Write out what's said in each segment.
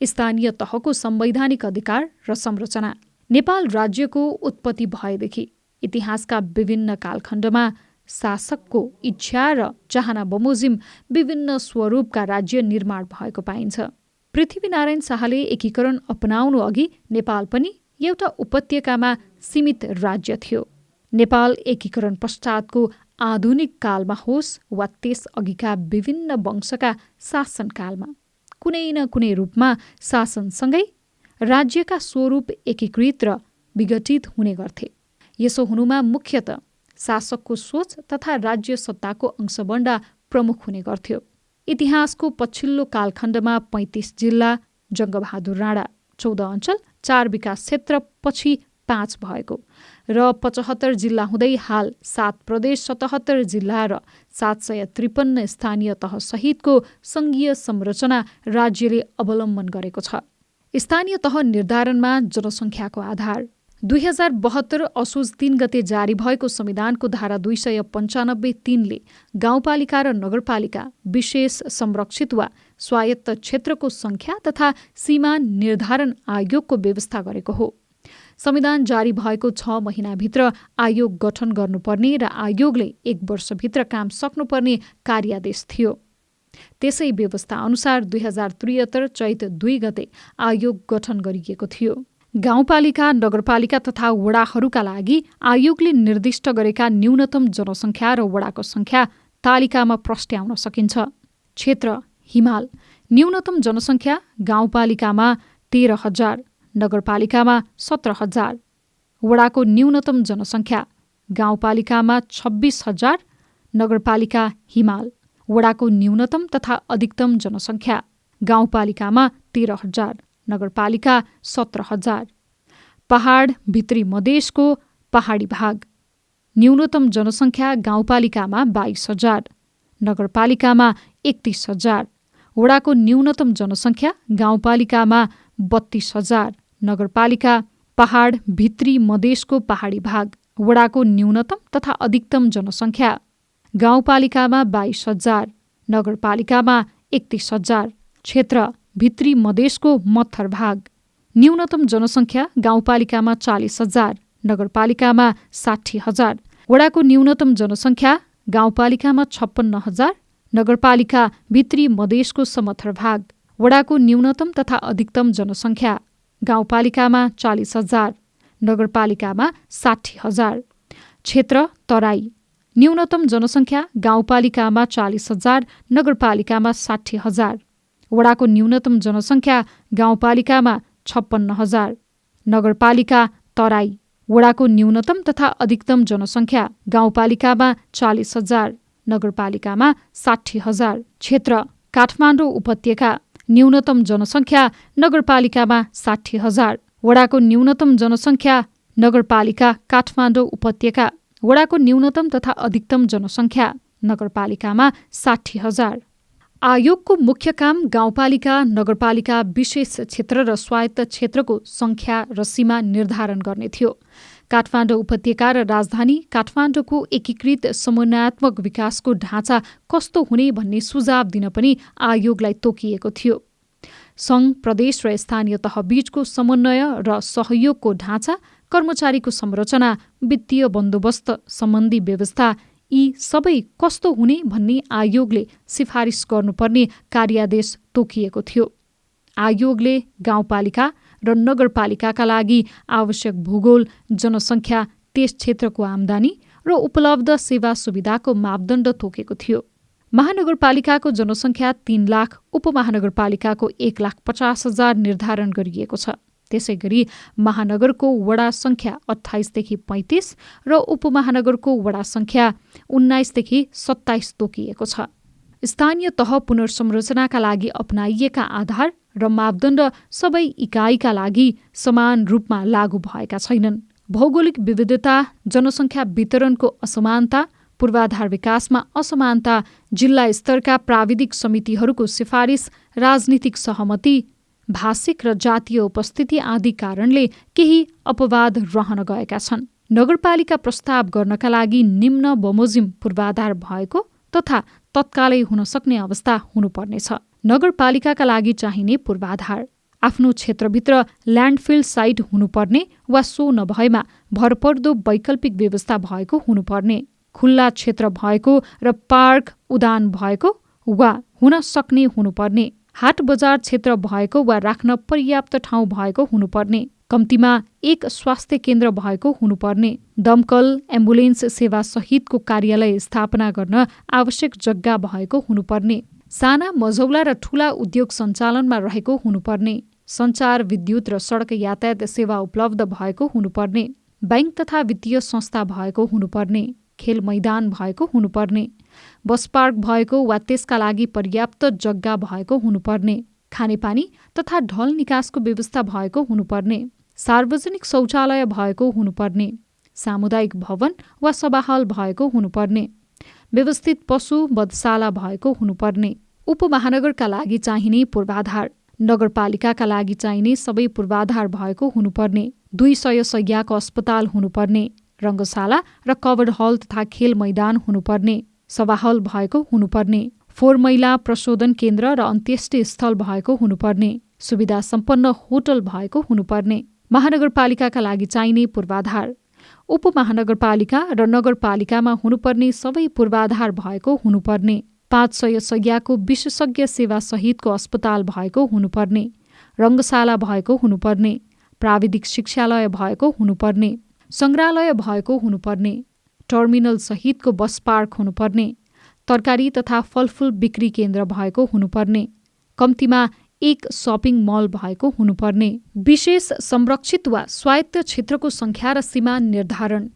स्थानीय तहको संवैधानिक अधिकार र संरचना। नेपाल राज्यको उत्पत्ति भएदेखि इतिहासका विभिन्न कालखण्डमा शासकको इच्छा र चाहना बमोजिम विभिन्न स्वरूपका राज्य निर्माण भएको पाइन्छ। पृथ्वीनारायण शाहले एकीकरण अपनाउनु अघि नेपाल पनि एउटा उपत्यकामा सीमित राज्य थियो। नेपाल एकीकरण पश्चातको आधुनिक कालमा होस् वा त्यस अघिका विभिन्न वंशका शासनकालमा कुनै न कुनै रूपमा शासनसँगै राज्यका स्वरूप एकीकृत र विघटित हुने गर्थे। यसो हुनुमा मुख्यतः शासकको सोच तथा राज्य सत्ताको अंशबण्डा प्रमुख हुने गर्थ्यो। इतिहासको पछिल्लो कालखण्डमा 35 जिल्ला, जङ्गबहादुर राणा 14 अञ्चल, 4 विकास क्षेत्र पछि 5 भएको र 75 जिल्ला हुँदै हाल 7 प्रदेश, 77 जिल्ला र 753 स्थानीय तह सहितको सङ्घीय संरचना राज्यले अवलम्बन गरेको छ। स्थानीय तह निर्धारणमा जनसङ्ख्याको आधार 2072 असोज 3 गते जारी भएको संविधानको धारा 295(3) गाउँपालिका र नगरपालिका विशेष संरक्षित वा स्वायत्त क्षेत्रको सङ्ख्या तथा सीमा निर्धारण आयोगको व्यवस्था गरेको हो। संविधान जारी भएको 6 महिनाभित्र आयोग गठन गर्नुपर्ने र आयोगले 1 वर्षभित्र काम सक्नुपर्ने कार्यादेश थियो। त्यसै व्यवस्था अनुसार 2073 चैत 2 गते आयोग गठन गरिएको थियो। गाउँपालिका, नगरपालिका तथा वडाहरूका लागि आयोगले निर्दिष्ट गरेका न्यूनतम जनसङ्ख्या र वडाको सङ्ख्या तालिकामा प्रस्ट्याउन सकिन्छ। क्षेत्र हिमाल। न्यूनतम जनसङ्ख्या गाउँपालिकामा 13,000, नगरपालिकामा 17,000। वडाको न्यूनतम जनसङ्ख्या गाउँपालिकामा 26,000, नगरपालिका हिमाल। वडाको न्यूनतम तथा अधिकतम जनसङ्ख्या गाउँपालिकामा 13,000, नगरपालिका 17,000। पहाड भित्री मधेसको पहाडी भाग। न्यूनतम जनसङ्ख्या गाउँपालिकामा 22,000, नगरपालिकामा 31,000। वडाको न्यूनतम जनसङ्ख्या गाउँपालिकामा 32,000, नगरपालिका पहाड भित्री मधेसको पहाडी भाग। वडाको न्यूनतम तथा अधिकतम जनसङ्ख्या गाउँपालिकामा 22,000, नगरपालिकामा 31,000। क्षेत्र भित्री मधेसको मत्थर भाग। न्यूनतम जनसङ्ख्या गाउँपालिकामा 40,000, नगरपालिकामा 60,000। वडाको न्यूनतम जनसङ्ख्या गाउँपालिकामा 56,000, नगरपालिका भित्री मधेसको समथर भाग। वडाको न्यूनतम तथा अधिकतम जनसङ्ख्या गाउँपालिकामा 40,000, नगरपालिकामा 60,000। क्षेत्र तराई। न्यूनतम जनसङ्ख्या गाउँपालिकामा 40,000, नगरपालिकामा 60,000। वडाको न्यूनतम जनसङ्ख्या गाउँपालिकामा 56,000, नगरपालिका तराई। वडाको न्यूनतम तथा अधिकतम जनसङ्ख्या गाउँपालिकामा 40,000, नगरपालिकामा 60,000। क्षेत्र काठमाडौँ उपत्यका। न्यूनतम जनसङ्ख्या नगरपालिकामा 60,000। वडाको न्यूनतम जनसङ्ख्या नगरपालिका काठमाडौँ उपत्यका। वडाको न्यूनतम तथा अधिकतम जनसङ्ख्या नगरपालिकामा 60,000। आयोगको मुख्य काम गाउँपालिका, नगरपालिका, विशेष क्षेत्र र स्वायत्त क्षेत्रको सङ्ख्या र सीमा निर्धारण गर्ने थियो। काठमाडौँ उपत्यका र राजधानी काठमाडौँको एकीकृत समन्वयात्मक विकासको ढाँचा कस्तो हुने भन्ने सुझाव दिन पनि आयोगलाई तोकिएको थियो। सङ्घ, प्रदेश र स्थानीय तह बीचको समन्वय र सहयोगको ढाँचा, कर्मचारीको संरचना, वित्तीय बन्दोबस्त सम्बन्धी व्यवस्था यी सबै कस्तो हुने भन्ने आयोगले सिफारिस गर्नुपर्ने कार्यादेश तोकिएको थियो। आयोगले गाउँपालिका र नगरपालिकाका लागि आवश्यक भूगोल, जनसङ्ख्या, त्यस क्षेत्रको आम्दानी र उपलब्ध सेवा सुविधाको मापदण्ड तोकेको थियो। महानगरपालिकाको जनसङ्ख्या 3 लाख, उपमहानगरपालिकाको 1,50,000 निर्धारण गरिएको छ। त्यसै गरी महानगरको वडा सङ्ख्या 28 देखि 35 र उपमहानगरको वडा सङ्ख्या 19 देखि 27 तोकिएको छ। स्थानीय तह पुनर्संरचनाका लागि अपनाइएका आधार र मापदण्ड सबै इकाइका लागि समान रूपमा लागू भएका छैनन्। भौगोलिक विविधता, जनसङ्ख्या वितरणको असमानता, पूर्वाधार विकासमा असमानता, जिल्ला स्तरका प्राविधिक समितिहरूको सिफारिस, राजनीतिक सहमति, भाषिक र जातीय उपस्थिति आदि कारणले केही अपवाद रहन गएका छन्। नगरपालिका प्रस्ताव गर्नका लागि निम्न बमोजिम पूर्वाधार भएको तथा तत्कालै हुन सक्ने अवस्था हुनुपर्नेछ। नगरपालिकाका लागि चाहिने पूर्वाधार आफ्नो क्षेत्रभित्र ल्यान्डफिल साइट हुनुपर्ने वा सो नभएमा भरपर्दो वैकल्पिक व्यवस्था भएको हुनुपर्ने, खुल्ला क्षेत्र भएको र पार्क उद्यान भएको वा हुन सक्ने हुनुपर्ने, हाट बजार क्षेत्र भएको वा राख्न पर्याप्त ठाउँ भएको हुनुपर्ने, कम्तीमा एक स्वास्थ्य केन्द्र भएको हुनुपर्ने, दमकल एम्बुलेन्स सेवा सहितको कार्यालय स्थापना गर्न आवश्यक जग्गा भएको हुनुपर्ने, साना मझौला र ठूला उद्योग सञ्चालनमा रहेको हुनुपर्ने, सञ्चार विद्युत र सडक यातायात सेवा उपलब्ध भएको हुनुपर्ने, बैंक तथा वित्तीय संस्था भएको हुनुपर्ने, खेल मैदान भएको हुनुपर्ने, बस पार्क भएको वा त्यसका लागि पर्याप्त जग्गा भएको हुनुपर्ने, खानेपानी तथा ढल निकासको व्यवस्था भएको हुनुपर्ने, सार्वजनिक शौचालय भएको हुनुपर्ने, सामुदायिक भवन वा सभाहल भएको हुनुपर्ने, व्यवस्थित पशु वधशाला भएको हुनुपर्ने, उपमहानगरका लागि चाहिने पूर्वाधार, नगरपालिकाका लागि चाहिने सबै पूर्वाधार भएको हुनुपर्ने, 200 शय्याको अस्पताल हुनुपर्ने, रङ्गशाला र कभर्ड हल तथा खेल मैदान हुनुपर्ने, सभाहल भएको हुनुपर्ने, फोहोर मैला प्रशोधन केन्द्र र अन्त्येष्टि स्थल भएको हुनुपर्ने, सुविधा सम्पन्न होटल भएको हुनुपर्ने, महानगरपालिकाका लागि चाहिने पूर्वाधार, उपमहानगरपालिका र नगरपालिकामा हुनुपर्ने सबै पूर्वाधार भएको हुनुपर्ने, 500 शय्याको विशेषज्ञ सेवा सहितको अस्पताल भएको हुनुपर्ने, रङ्गशाला भएको हुनुपर्ने, प्राविधिक शिक्षालय भएको हुनुपर्ने, सङ्ग्रहालय भएको हुनुपर्ने, टर्मिनल सहितको बस पार्क हुनुपर्ने, तरकारी तथा फलफुल बिक्री केन्द्र भएको हुनुपर्ने, कम्तीमा एक सपिङ मल भएको हुनुपर्ने, विशेष संरक्षित वा स्वायत्त क्षेत्रको संख्या र सीमा निर्धारण।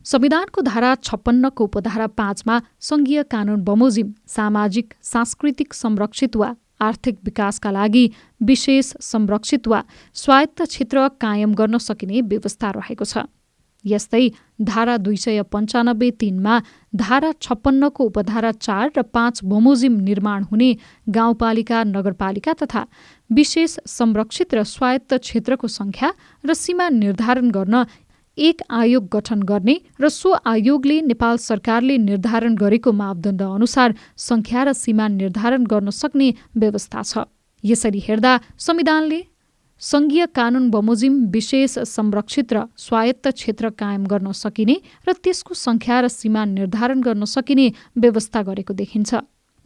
संविधानको धारा 56 को उपधारा 5 मा संघीय कानून बमोजिम सामाजिक सांस्कृतिक संरक्षित वा आर्थिक विकासका लागि विशेष संरक्षित वा स्वायत्त क्षेत्र कायम गर्न सकिने व्यवस्था रहेको छ। यस्तै धारा 295(3) मा धारा 56 को उपधारा 4 र 5 बमोजिम निर्माण हुने गाउँपालिका नगरपालिका तथा विशेष संरक्षित र स्वायत्त क्षेत्रको संख्या र सीमा निर्धारण गर्न एक आयोग गठन गर्ने र सो आयोगले नेपाल सरकारले निर्धारण गरेको मापदण्ड अनुसार संख्या र सीमा निर्धारण गर्न सक्ने व्यवस्था छ। यसरी हेर्दा संविधानले संघीय कानून बमोजिम विशेष संरक्षित र स्वायत्त क्षेत्र कायम गर्न सकिने र त्यसको संख्या र सीमा निर्धारण गर्न सकिने व्यवस्था गरेको देखिन्छ।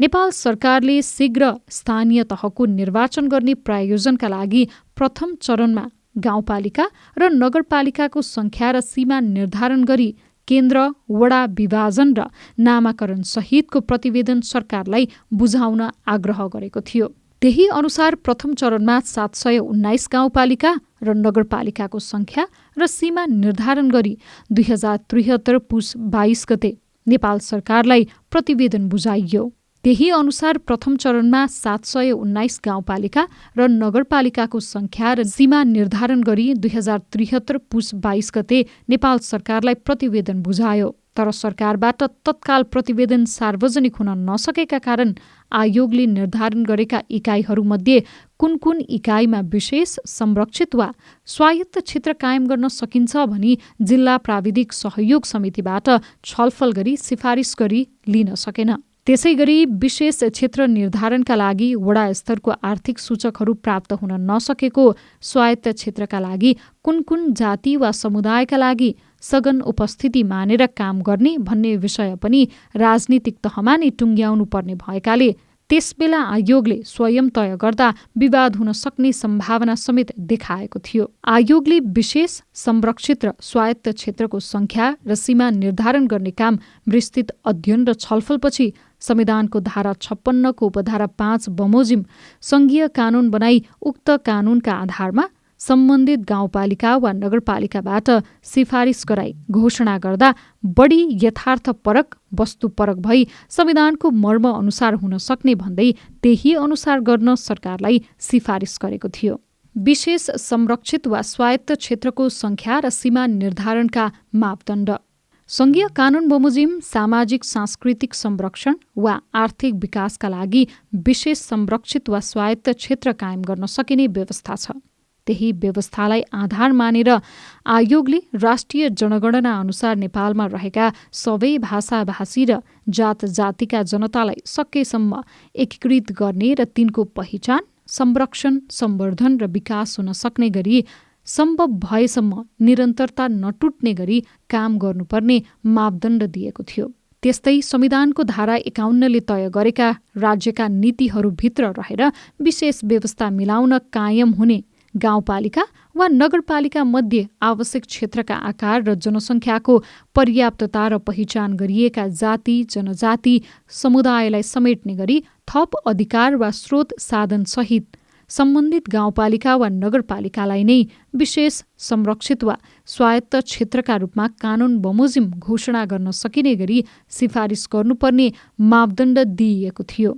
नेपाल सरकारले शीघ्र स्थानीय तहको निर्वाचन गर्ने प्रायोजनका लागि प्रथम चरणमा गाउँपालिका र नगरपालिकाको संख्या र सीमा निर्धारण गरी केन्द्र, वडा विभाजन र नामाकरण सहितको प्रतिवेदन सरकारलाई बुझाउन आग्रह गरेको थियो। त्यही अनुसार प्रथम चरणमा 719 गाउँपालिका र नगरपालिकाको संख्या र सीमा निर्धारण गरी 2073 पुस 22 गते नेपाल सरकारलाई प्रतिवेदन बुझाइयो। त्यही अनुसार प्रथम चरणमा 719 गाउँपालिका र नगरपालिकाको संख्या र सीमा निर्धारण गरी 2073 पुस 22 गते नेपाल सरकारलाई प्रतिवेदन बुझायो। तर सरकारबाट तत्काल प्रतिवेदन सार्वजनिक हुन नसकेका कारण आयोगले निर्धारण गरेका इकाइहरूमध्ये कुन कुन इकाइमा विशेष संरक्षित वा स्वायत्त क्षेत्र कायम गर्न सकिन्छ भनी जिल्ला प्राविधिक सहयोग समितिबाट छलफल गरी सिफारिस गरी लिन सकेन। त्यसैगरी विशेष क्षेत्र निर्धारणका लागि वडा स्तरको आर्थिक सूचकहरू प्राप्त हुन नसकेको स्वायत्त क्षेत्रका लागि कुन कुन जाति वा समुदायका लागि सघन उपस्थिति मानेर काम गर्ने भन्ने विषय पनि राजनीतिक तहमा नै टुङ्ग्याउनु पर्ने भएकाले त्यसबेला आयोगले स्वयं तय गर्दा विवाद हुन सक्ने सम्भावना समेत देखाएको थियो। आयोगले विशेष संरक्षित र स्वायत्त क्षेत्रको संख्या र सीमा निर्धारण गर्ने काम विस्तृत अध्ययन र छलफलपछि संविधानको धारा 56 को उपधारा 5 बमोजिम संघीय कानून बनाई उक्त कानूनका आधारमा सम्बन्धित गाउँपालिका वा नगरपालिकाबाट सिफारिस गराई घोषणा गर्दा बढी यथार्थपरक वस्तुपरक भई संविधानको मर्म अनुसार हुन सक्ने भन्दै त्यही अनुसार गर्न सरकारलाई सिफारिस गरेको थियो। विशेष संरक्षित वा स्वायत्त क्षेत्रको संख्या र सीमा निर्धारणका मापदण्ड। संघीय कानून बमोजिम सामाजिक सांस्कृतिक संरक्षण वा आर्थिक विकासका लागि विशेष संरक्षित वा स्वायत्त क्षेत्र कायम गर्न सकिने व्यवस्था छ। त्यही व्यवस्थालाई आधार मानेर आयोगले राष्ट्रिय जनगणना अनुसार नेपालमा रहेका सबै भाषाभाषी र जात जातिका जनतालाई सकेसम्म एकीकृत गर्ने र तिनको पहिचान संरक्षण, सम्वर्धन र विकास हुन सक्ने गरी सम्भव भएसम्म निरन्तरता नटुट्ने गरी काम गर्नुपर्ने मापदण्ड दिएको थियो। त्यस्तै संविधानको धारा 51ले तय गरेका राज्यका नीतिहरूभित्र रहेर विशेष व्यवस्था मिलाउन कायम हुने गाउँपालिका वा नगरपालिका मध्ये आवश्यक क्षेत्रका आकार र जनसङ्ख्याको पर्याप्तता र पहिचान गरिएका जाति, जनजाति समुदायलाई समेट्ने गरी थप अधिकार वा स्रोत साधनसहित सम्बन्धित गाउँपालिका वा नगरपालिकालाई नै विशेष संरक्षित वा स्वायत्त क्षेत्रका रूपमा कानून बमोजिम घोषणा गर्न सकिने गरी सिफारिस गर्नुपर्ने मापदण्ड दिइएको थियो।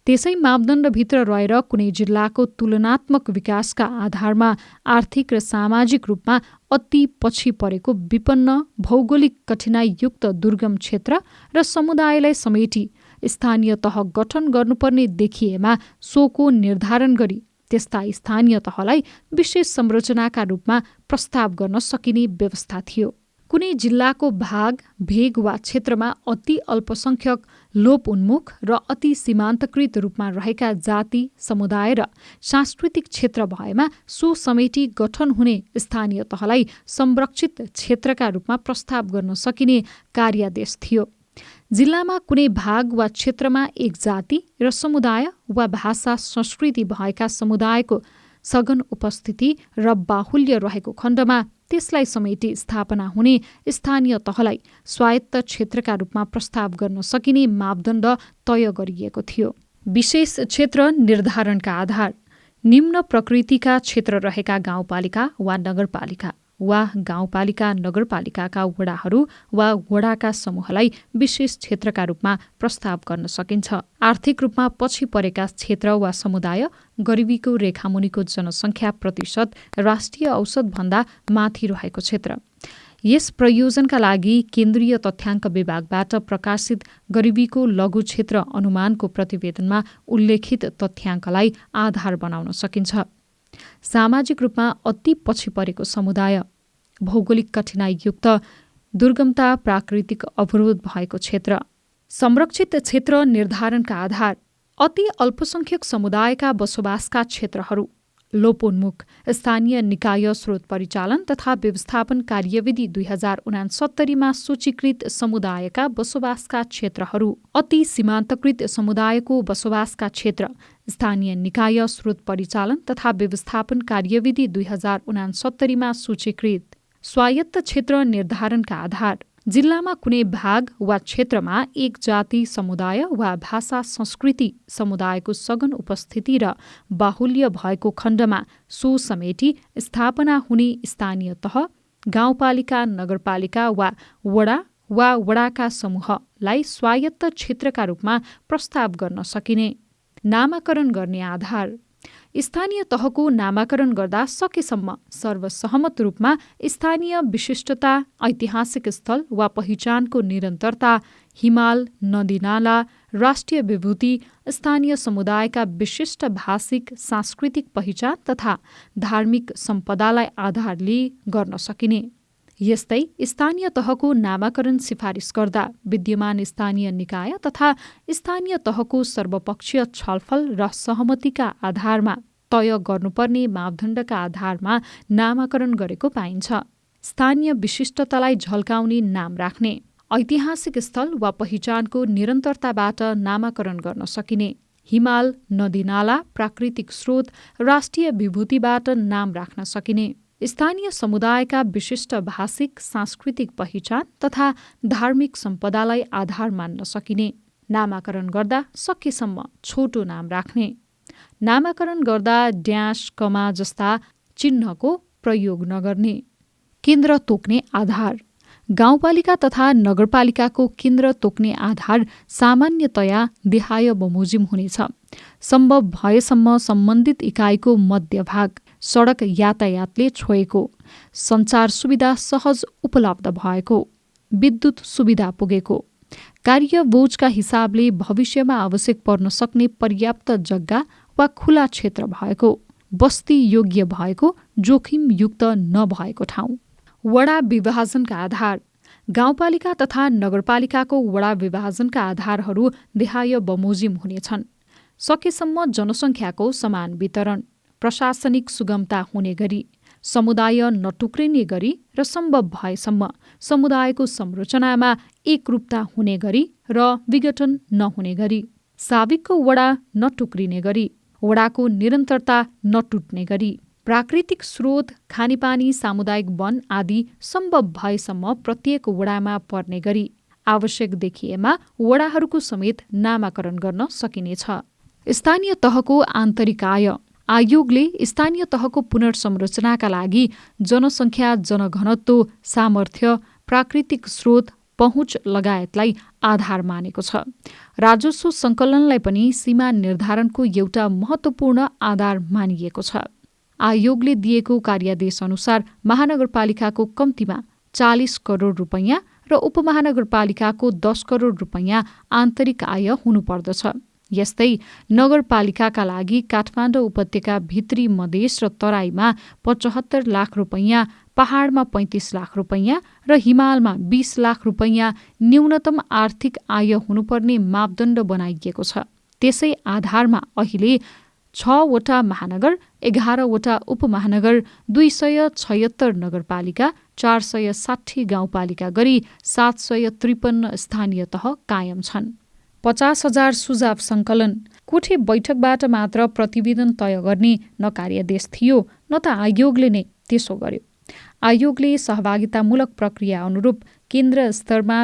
त्यसै मापदण्डभित्र रहेर कुनै जिल्लाको तुलनात्मक विकासका आधारमा आर्थिक र सामाजिक रूपमा अति पछि परेको विपन्न, भौगोलिक कठिनाइयुक्त दुर्गम क्षेत्र र समुदायलाई समेटी स्थानीय तह गठन गर्नुपर्ने देखिएमा सोको निर्धारण गरी त्यस्ता स्थानीय तहलाई विशेष संरचनाका रूपमा प्रस्ताव गर्न सकिने व्यवस्था थियो। कुनै जिल्लाको भाग, भेग वा क्षेत्रमा अति अल्पसंख्यक, लोप उन्मुख र अति सीमान्तकृत रूपमा रहेका जाति, समुदाय र सांस्कृतिक क्षेत्र भएमा सो समेटी गठन हुने स्थानीय तहलाई संरक्षित क्षेत्रका रूपमा प्रस्ताव गर्न सकिने कार्यादेश थियो। जिल्लामा कुनै भाग वा क्षेत्रमा एक जाति र समुदाय वा भाषा, संस्कृति भएका समुदायको सघन उपस्थिति र बाहुल्य रहेको खण्डमा त्यसलाई समेटी स्थापना हुने स्थानीय तहलाई स्वायत्त क्षेत्रका रूपमा प्रस्ताव गर्न सकिने मापदण्ड तय गरिएको थियो। विशेष क्षेत्र निर्धारणका आधार निम्न प्रकृतिका क्षेत्र रहेका गाउँपालिका वा नगरपालिका वा गाउँपालिका नगरपालिकाका वडाहरू वा वडाका समूहलाई विशेष क्षेत्रका रूपमा प्रस्ताव गर्न सकिन्छ। आर्थिक रूपमा पछि परेका क्षेत्र वा समुदाय, गरिबीको रेखामुनिको जनसङ्ख्या प्रतिशत राष्ट्रिय औसतभन्दा माथि रहेको क्षेत्र। यस प्रयोजनका लागि केन्द्रीय तथ्याङ्क विभागबाट प्रकाशित गरिबीको लघु क्षेत्र अनुमानको प्रतिवेदनमा उल्लेखित तथ्याङ्कलाई आधार बनाउन सकिन्छ। सामाजिक रूपमा अति पछि परेको समुदाय, भौगोलिक कठिनाइयुक्त दुर्गमता, प्राकृतिक अवरोध भएको क्षेत्र। संरक्षित क्षेत्र निर्धारणका आधार अति अल्पसंख्यक समुदायका बसोबासका क्षेत्रहरू, लोपोन्मुख स्थानीय निकाय स्रोत परिचालन तथा व्यवस्थापन कार्यविधि 2069 सूचीकृत समुदायका बसोबासका क्षेत्रहरू, अति सीमान्तकृत समुदायको बसोबासका क्षेत्र, स्थानीय निकाय स्रोत परिचालन तथा व्यवस्थापन कार्यविधि 2069 सूचीकृत स्वायत्त क्षेत्र निर्धारणका आधार जिल्लामा कुनै भाग वा क्षेत्रमा एक जाति, समुदाय वा भाषा, संस्कृति समुदायको सघन उपस्थिति र बाहुल्य भएको खण्डमा सो समेटी स्थापना हुने स्थानीय तह, गाउँपालिका, नगरपालिका वा वडाका समूहलाई स्वायत्त क्षेत्रका रूपमा प्रस्ताव गर्न सकिने। नामाकरण गर्ने आधार स्थानीय तहको नामाकरण गर्दा सकेसम्म सर्वसहमत रूपमा स्थानीय विशिष्टता, ऐतिहासिक स्थल वा पहिचानको निरन्तरता, हिमाल, नदीनाला, राष्ट्रिय विभूति, स्थानीय समुदायका विशिष्ट भाषिक, सांस्कृतिक पहिचान तथा धार्मिक सम्पदालाई आधार लिई गर्न सकिने। यस्तै स्थानीय तहको नामाकरण सिफारिस गर्दा विद्यमान स्थानीय निकाय तथा स्थानीय तहको सर्वपक्षीय छलफल र सहमतिका आधारमा तय गर्नुपर्ने मापदण्डका आधारमा नामाकरण गरेको पाइन्छ। स्थानीय विशिष्टतालाई झल्काउने नाम राख्ने, ऐतिहासिक स्थल वा पहिचानको निरन्तरताबाट नामाकरण गर्न सकिने, हिमाल, नदीनाला, प्राकृतिक स्रोत, राष्ट्रिय विभूतिबाट नाम राख्न सकिने, स्थानीय समुदायका विशिष्ट भाषिक, सांस्कृतिक पहिचान तथा धार्मिक सम्पदालाई आधार मान्न सकिने। नामाकरण गर्दा सकेसम्म छोटो नाम राख्ने। नामाकरण गर्दा ड्यास, कमा जस्ता चिन्हको प्रयोग नगर्ने। केन्द्र तोक्ने आधार गाउँपालिका तथा नगरपालिकाको केन्द्र तोक्ने आधार सामान्यतया देहाय बमोजिम हुनेछ। सम्भव भएसम्म सम्बन्धित इकाइको मध्यभाग सडक यातायातले छोएको, सञ्चार सुविधा सहज उपलब्ध भएको, विद्युत सुविधा पुगेको, कार्य बोझका हिसाबले भविष्यमा आवश्यक पर्न सक्ने पर्याप्त जग्गा वा खुला क्षेत्र भएको, बस्ती योग्य भएको, जोखिमयुक्त नभएको ठाउँ। वडा विभाजनका आधार गाउँपालिका तथा नगरपालिकाको वडा विभाजनका आधारहरू देहाय बमोजिम हुनेछन्। सकेसम्म जनसङ्ख्याको समान वितरण, प्रशासनिक सुगमता हुने गरी, समुदाय नटुक्रिने गरी र सम्भव भएसम्म समुदायको संरचनामा एकरूपता हुने गरी र विघटन नहुने गरी, साविकको वडा नटुक्रिने गरी, वडाको निरन्तरता नटुट्ने गरी, प्राकृतिक स्रोत, खानेपानी, सामुदायिक वन आदि सम्भव भएसम्म प्रत्येक वडामा पर्ने गरी, आवश्यक देखिएमा वडाहरूको समेत नामाकरण गर्न सकिनेछ। स्थानीय तहको आन्तरिक आय आयोगले स्थानीय तहको पुनर्संरचनाका लागि जनसङ्ख्या, जनघनत्व, सामर्थ्य, प्राकृतिक स्रोत, पहुँच लगायतलाई आधार मानेको छ। राजस्व सङ्कलनलाई पनि सीमा निर्धारणको एउटा महत्त्वपूर्ण आधार मानिएको छ। आयोगले दिएको कार्यादेश अनुसार महानगरपालिकाको कम्तीमा 40 करोड रुपैयाँ र उपमहानगरपालिकाको 10 करोड रुपैयाँ आन्तरिक आय हुनुपर्दछ। यस्तै नगरपालिकाका लागि काठमाडौँ उपत्यका, भित्री मधेस र तराईमा 75 लाख रुपैयाँ, पहाडमा 35 लाख रुपैयाँ र हिमालमा 20 लाख रुपैयाँ न्यूनतम आर्थिक आय हुनुपर्ने मापदण्ड बनाइएको छ। त्यसै आधारमा अहिले 6 वटा महानगर, 11 वटा उपमहानगर, 276 नगरपालिका, 460 गाउँपालिका गरी 753 स्थानीय तह कायम छन्। 50,000 सुझाव सङ्कलन। कोठे बैठकबाट मात्र प्रतिवेदन तय गर्ने न कार्यादेश थियो न त आयोगले नै त्यसो गर्यो। आयोगले सहभागितामूलक प्रक्रिया अनुरूप केन्द्र स्तरमा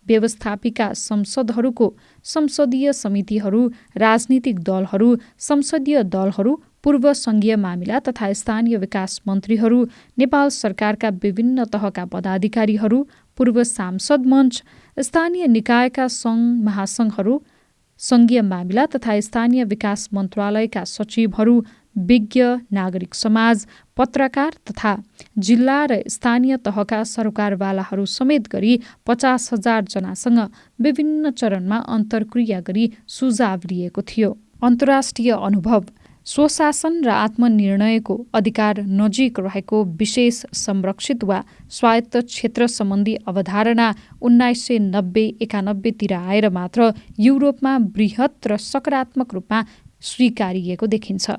व्यवस्थापिका संसदहरूको संसदीय समितिहरू, राजनीतिक दलहरू, संसदीय दलहरू, पूर्व सङ्घीय मामिला तथा स्थानीय विकास मन्त्रीहरू, नेपाल सरकारका विभिन्न तहका पदाधिकारीहरू, पूर्व सांसद मञ्च, स्थानीय निकायका सङ्घ महासङ्घहरू, सङ्घीय मामिला तथा स्थानीय विकास मन्त्रालयका सचिवहरू, विज्ञ, नागरिक समाज, पत्रकार तथा जिल्ला र स्थानीय तहका सरकारवालाहरू समेत गरी 50,000 जनासँग विभिन्न चरणमा अन्तर्क्रिया गरी सुझाव लिएको थियो। अन्तर्राष्ट्रिय अनुभव। स्वशासन र आत्मनिर्णयको अधिकार नजिक रहेको विशेष संरक्षित वा स्वायत्त क्षेत्र सम्बन्धी अवधारणा 1990-91 तिर आएर मात्र युरोपमा बृहत र सकारात्मक रूपमा स्वीकारिएको देखिन्छ।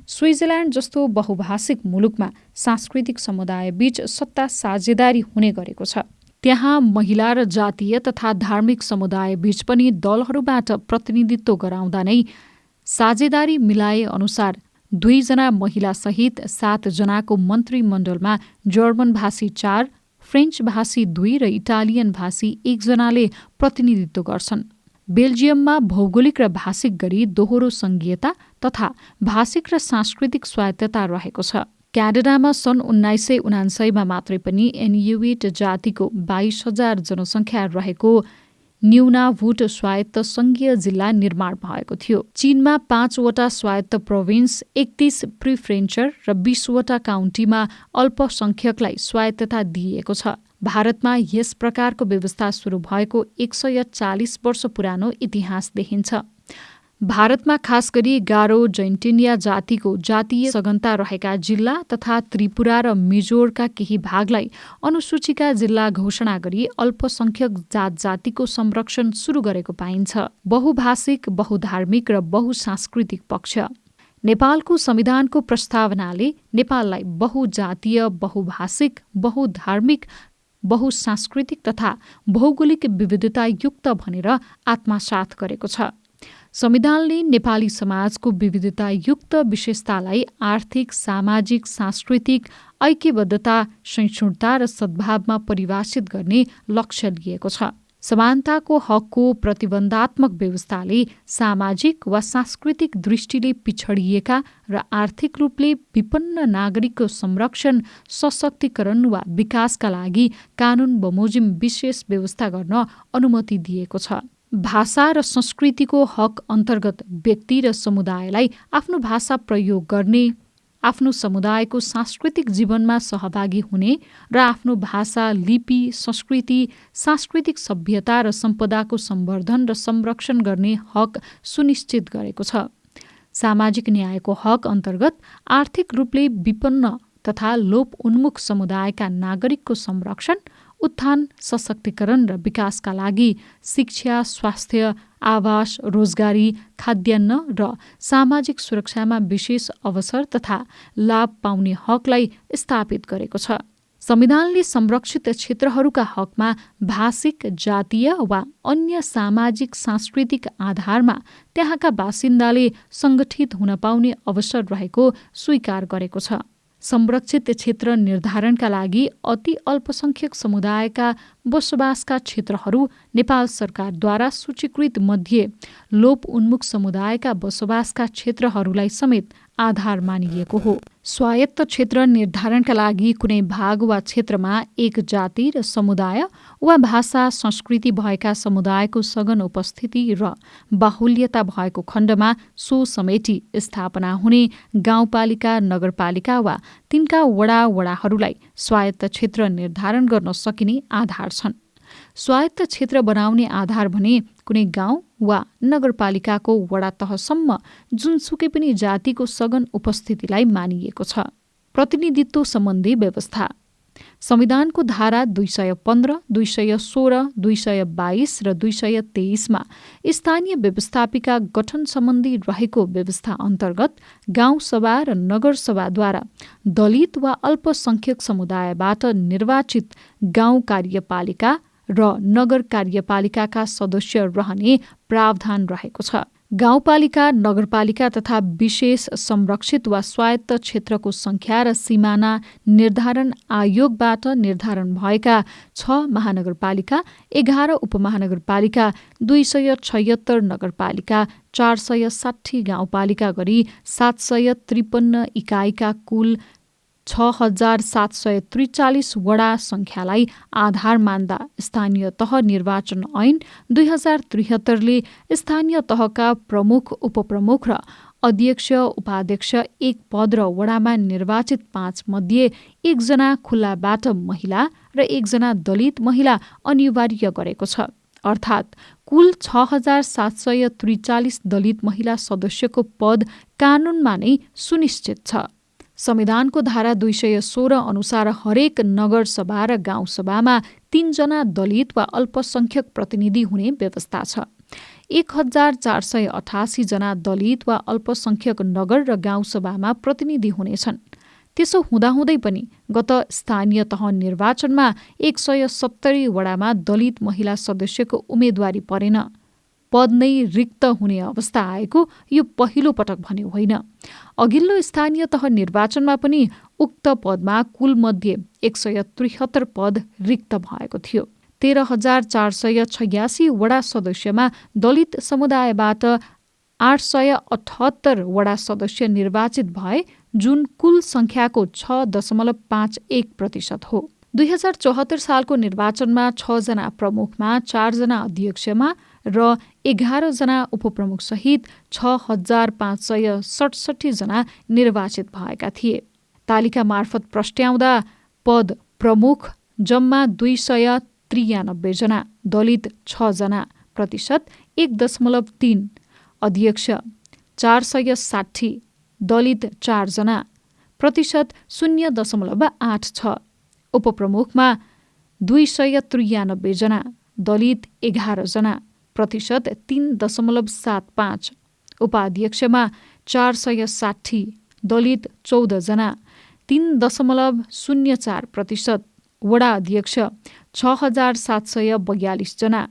स्विजरल्यान्ड जस्तो बहुभाषिक मुलुकमा सांस्कृतिक समुदायबीच सत्ता साझेदारी हुने गरेको छ। त्यहाँ महिला र जातीय तथा धार्मिक समुदायबीच पनि दलहरूबाट प्रतिनिधित्व गराउँदा नै साझेदारी मिलाए अनुसार 2 जना महिलासहित 7 जनाको मन्त्रीमण्डलमा जर्मन भाषी 4, फ्रेन्च भाषी 2 र इटालियन भाषी 1 जनाले प्रतिनिधित्व गर्छन्। बेल्जियममा भौगोलिक र भाषिक गरी दोहोरो सङ्घीयता तथा भाषिक र सांस्कृतिक स्वायत्तता रहेको छ। क्यानाडामा सन् 1979 मात्रै पनि इन्युइट जातिको 22,000 जनसङ्ख्या रहेको न्युनाभुट स्वायत्त सङ्घीय जिल्ला निर्माण भएको थियो। चीनमा 5 वटा स्वायत्त प्रोभिन्स, 31 प्रिफ्रेन्चर र 20 वटा काउन्टीमा अल्पसङ्ख्यकलाई स्वायत्तता दिइएको छ। भारतमा यस प्रकारको व्यवस्था सुरु भएको 140 वर्ष पुरानो इतिहास देखिन्छ। भारतमा खास गरी गारो, जैन्टिनिया जातिको जातीय सघनता रहेका जिल्ला तथा त्रिपुरा र मिजोरका केही भागलाई अनुसूचीका जिल्ला घोषणा गरी अल्पसङ्ख्यक जातिको संरक्षण सुरु गरेको पाइन्छ। बहुभाषिक, बहुधार्मिक र बहुसांस्कृतिक पक्ष। नेपालको संविधानको प्रस्तावनाले नेपाललाई बहुजातीय, बहुभाषिक, बहुधार्मिक, बहुसांस्कृतिक तथा भौगोलिक विविधतायुक्त भनेर आत्मसात गरेको छ। संविधानले नेपाली समाजको विविधतायुक्त विशेषतालाई आर्थिक, सामाजिक, सांस्कृतिक ऐक्यबद्धता, सहिष्णुता र सद्भावमा परिभाषित गर्ने लक्ष्य लिएको छ। समानताको हकको प्रतिबन्धात्मक व्यवस्थाले सामाजिक वा सांस्कृतिक दृष्टिले पिछडिएका र आर्थिक रूपले विपन्न नागरिकको संरक्षण, सशक्तिकरण वा विकासका लागि कानून बमोजिम विशेष व्यवस्था गर्न अनुमति दिएको छ। भाषा र संस्कृतिको हक अन्तर्गत व्यक्ति र समुदायलाई आफ्नो भाषा प्रयोग गर्ने, आफ्नो समुदायको सांस्कृतिक जीवनमा सहभागी हुने र आफ्नो भाषा, लिपि, संस्कृति, सांस्कृतिक सभ्यता र सम्पदाको सम्वर्धन र संरक्षण गर्ने हक सुनिश्चित गरेको छ। सामाजिक न्यायको हक अन्तर्गत आर्थिक रूपले विपन्न तथा लोप उन्मुख समुदायका नागरिकको संरक्षण, उत्थान, सशक्तिकरण र विकासका लागि शिक्षा, स्वास्थ्य, आवास, रोजगारी, खाद्यान्न र सामाजिक सुरक्षामा विशेष अवसर तथा लाभ पाउने हकलाई स्थापित गरेको छ। संविधानले संरक्षित क्षेत्रहरूका हकमा भाषिक, जातीय वा अन्य सामाजिक सांस्कृतिक आधारमा त्यहाँका बासिन्दाले संगठित हुन पाउने अवसर रहेको स्वीकार गरेको छ। संरक्षित क्षेत्र निर्धारणका लागि अति अल्पसंख्यक समुदायका बसोबासका क्षेत्रहरू नेपाल सरकारद्वारा सूचीकृत मध्ये लोप उन्मुख समुदायका बसोबासका क्षेत्रहरूलाई समेत आधार मानिएको हो। स्वायत्त क्षेत्र निर्धारणका लागि कुनै भाग वा क्षेत्रमा एक जाति र समुदाय वा भाषा, संस्कृति भएका समुदायको सघन उपस्थिति र बाहुल्यता भएको खण्डमा सो समेटी स्थापना हुने गाउँपालिका, नगरपालिका वा तिनका वडाहरूलाई स्वायत्त क्षेत्र निर्धारण गर्न सकिने आधार छन्। स्वायत्त क्षेत्र बनाउने आधार भने कुनै गाउँ वा नगरपालिकाको वडा तहसम्म जुनसुकै पनि जातिको सघन उपस्थितिलाई मानिएको छ। प्रतिनिधित्व सम्बन्धी व्यवस्था संविधानको धारा 215, 216, 222 र 223मा स्थानीय व्यवस्थापिका गठन सम्बन्धी रहेको व्यवस्था अन्तर्गत गाउँसभा र नगरसभाद्वारा दलित वा अल्पसंख्यक समुदायबाट निर्वाचित गाउँ कार्यपालिका र नगर कार्यपालिकाका सदस्य रहने प्रावधान रहेको छ। गाउँपालिका, नगरपालिका तथा विशेष संरक्षित वा स्वायत्त क्षेत्रको संख्या र सिमाना निर्धारण आयोगबाट निर्धारण भएका 6 महानगरपालिका, 11 उपमहानगरपालिका, 276 नगरपालिका, 460 गाउँपालिका गरी 753 इकाइका कुल 6743 वडा संख्यालाई आधार मान्दा स्थानीय तह निर्वाचन ऐन 2073ले स्थानीय तहका प्रमुख, उपप्रमुख र अध्यक्ष, उपाध्यक्ष एक पद र वडामा निर्वाचित 5 मध्ये 1 जना खुल्लाबाट महिला र 1 जना दलित महिला अनिवार्य गरेको छ। अर्थात् कुल 6743 दलित महिला सदस्यको पद कानूनमा नै सुनिश्चित छ। संविधानको धारा 216 अनुसार हरेक नगरसभा र गाउँसभामा 3 जना दलित वा अल्पसंख्यक प्रतिनिधि हुने व्यवस्था छ। 1488 जना दलित वा अल्पसंख्यक नगर र गाउँसभामा प्रतिनिधि हुनेछन्। त्यसो हुँदाहुँदै पनि गत स्थानीय तह निर्वाचनमा 170 वडामा दलित महिला सदस्यको उम्मेदवारी परेन। पद नै रिक्त हुने अवस्था आएको यो पहिलो पटक भने होइन। अघिल्लो स्थानीय तह निर्वाचनमा पनि उक्त पदमा कुल मध्ये 173 पद रिक्त भएको थियो। 13,486 वडा सदस्यमा दलित समुदायबाट 878 वडा सदस्य निर्वाचित भए, जुन कुल संख्याको 6.51% हो। 2074 सालको निर्वाचनमा 6 जना प्रमुखमा, 4 जना अध्यक्षमा र 11 जना उपप्रमुख सहित 6567 जना निर्वाचित भएका थिए। तालिका मार्फत प्रस्ट्याउँदा पद प्रमुख जम्मा 293 जना, दलित 6 जना, प्रतिशत 1.3, अध्यक्ष 460, दलित 4 जना, प्रतिशत 0.86, उपप्रमुखमा 293 जना, दलित 11 जना, प्रतिशत 3.75, उपाध्यक्षमा 460, दलित 14 जना, 3.04%, वडा अध्यक्ष 6742 जना,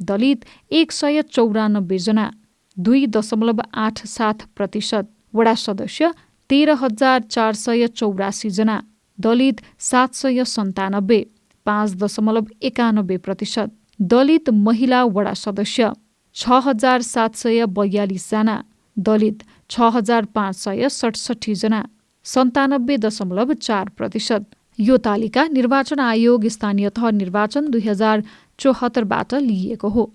दलित 194 जना, 2.87%, वडा सदस्य 13,484 जना, दलित 797, 5.91%, दलित महिला वडा सदस्य 6,742 जना, दलित 6,567 जना, 97.4%। यो तालिका निर्वाचन आयोग स्थानीय तह निर्वाचन 2074बाट लिइएको हो।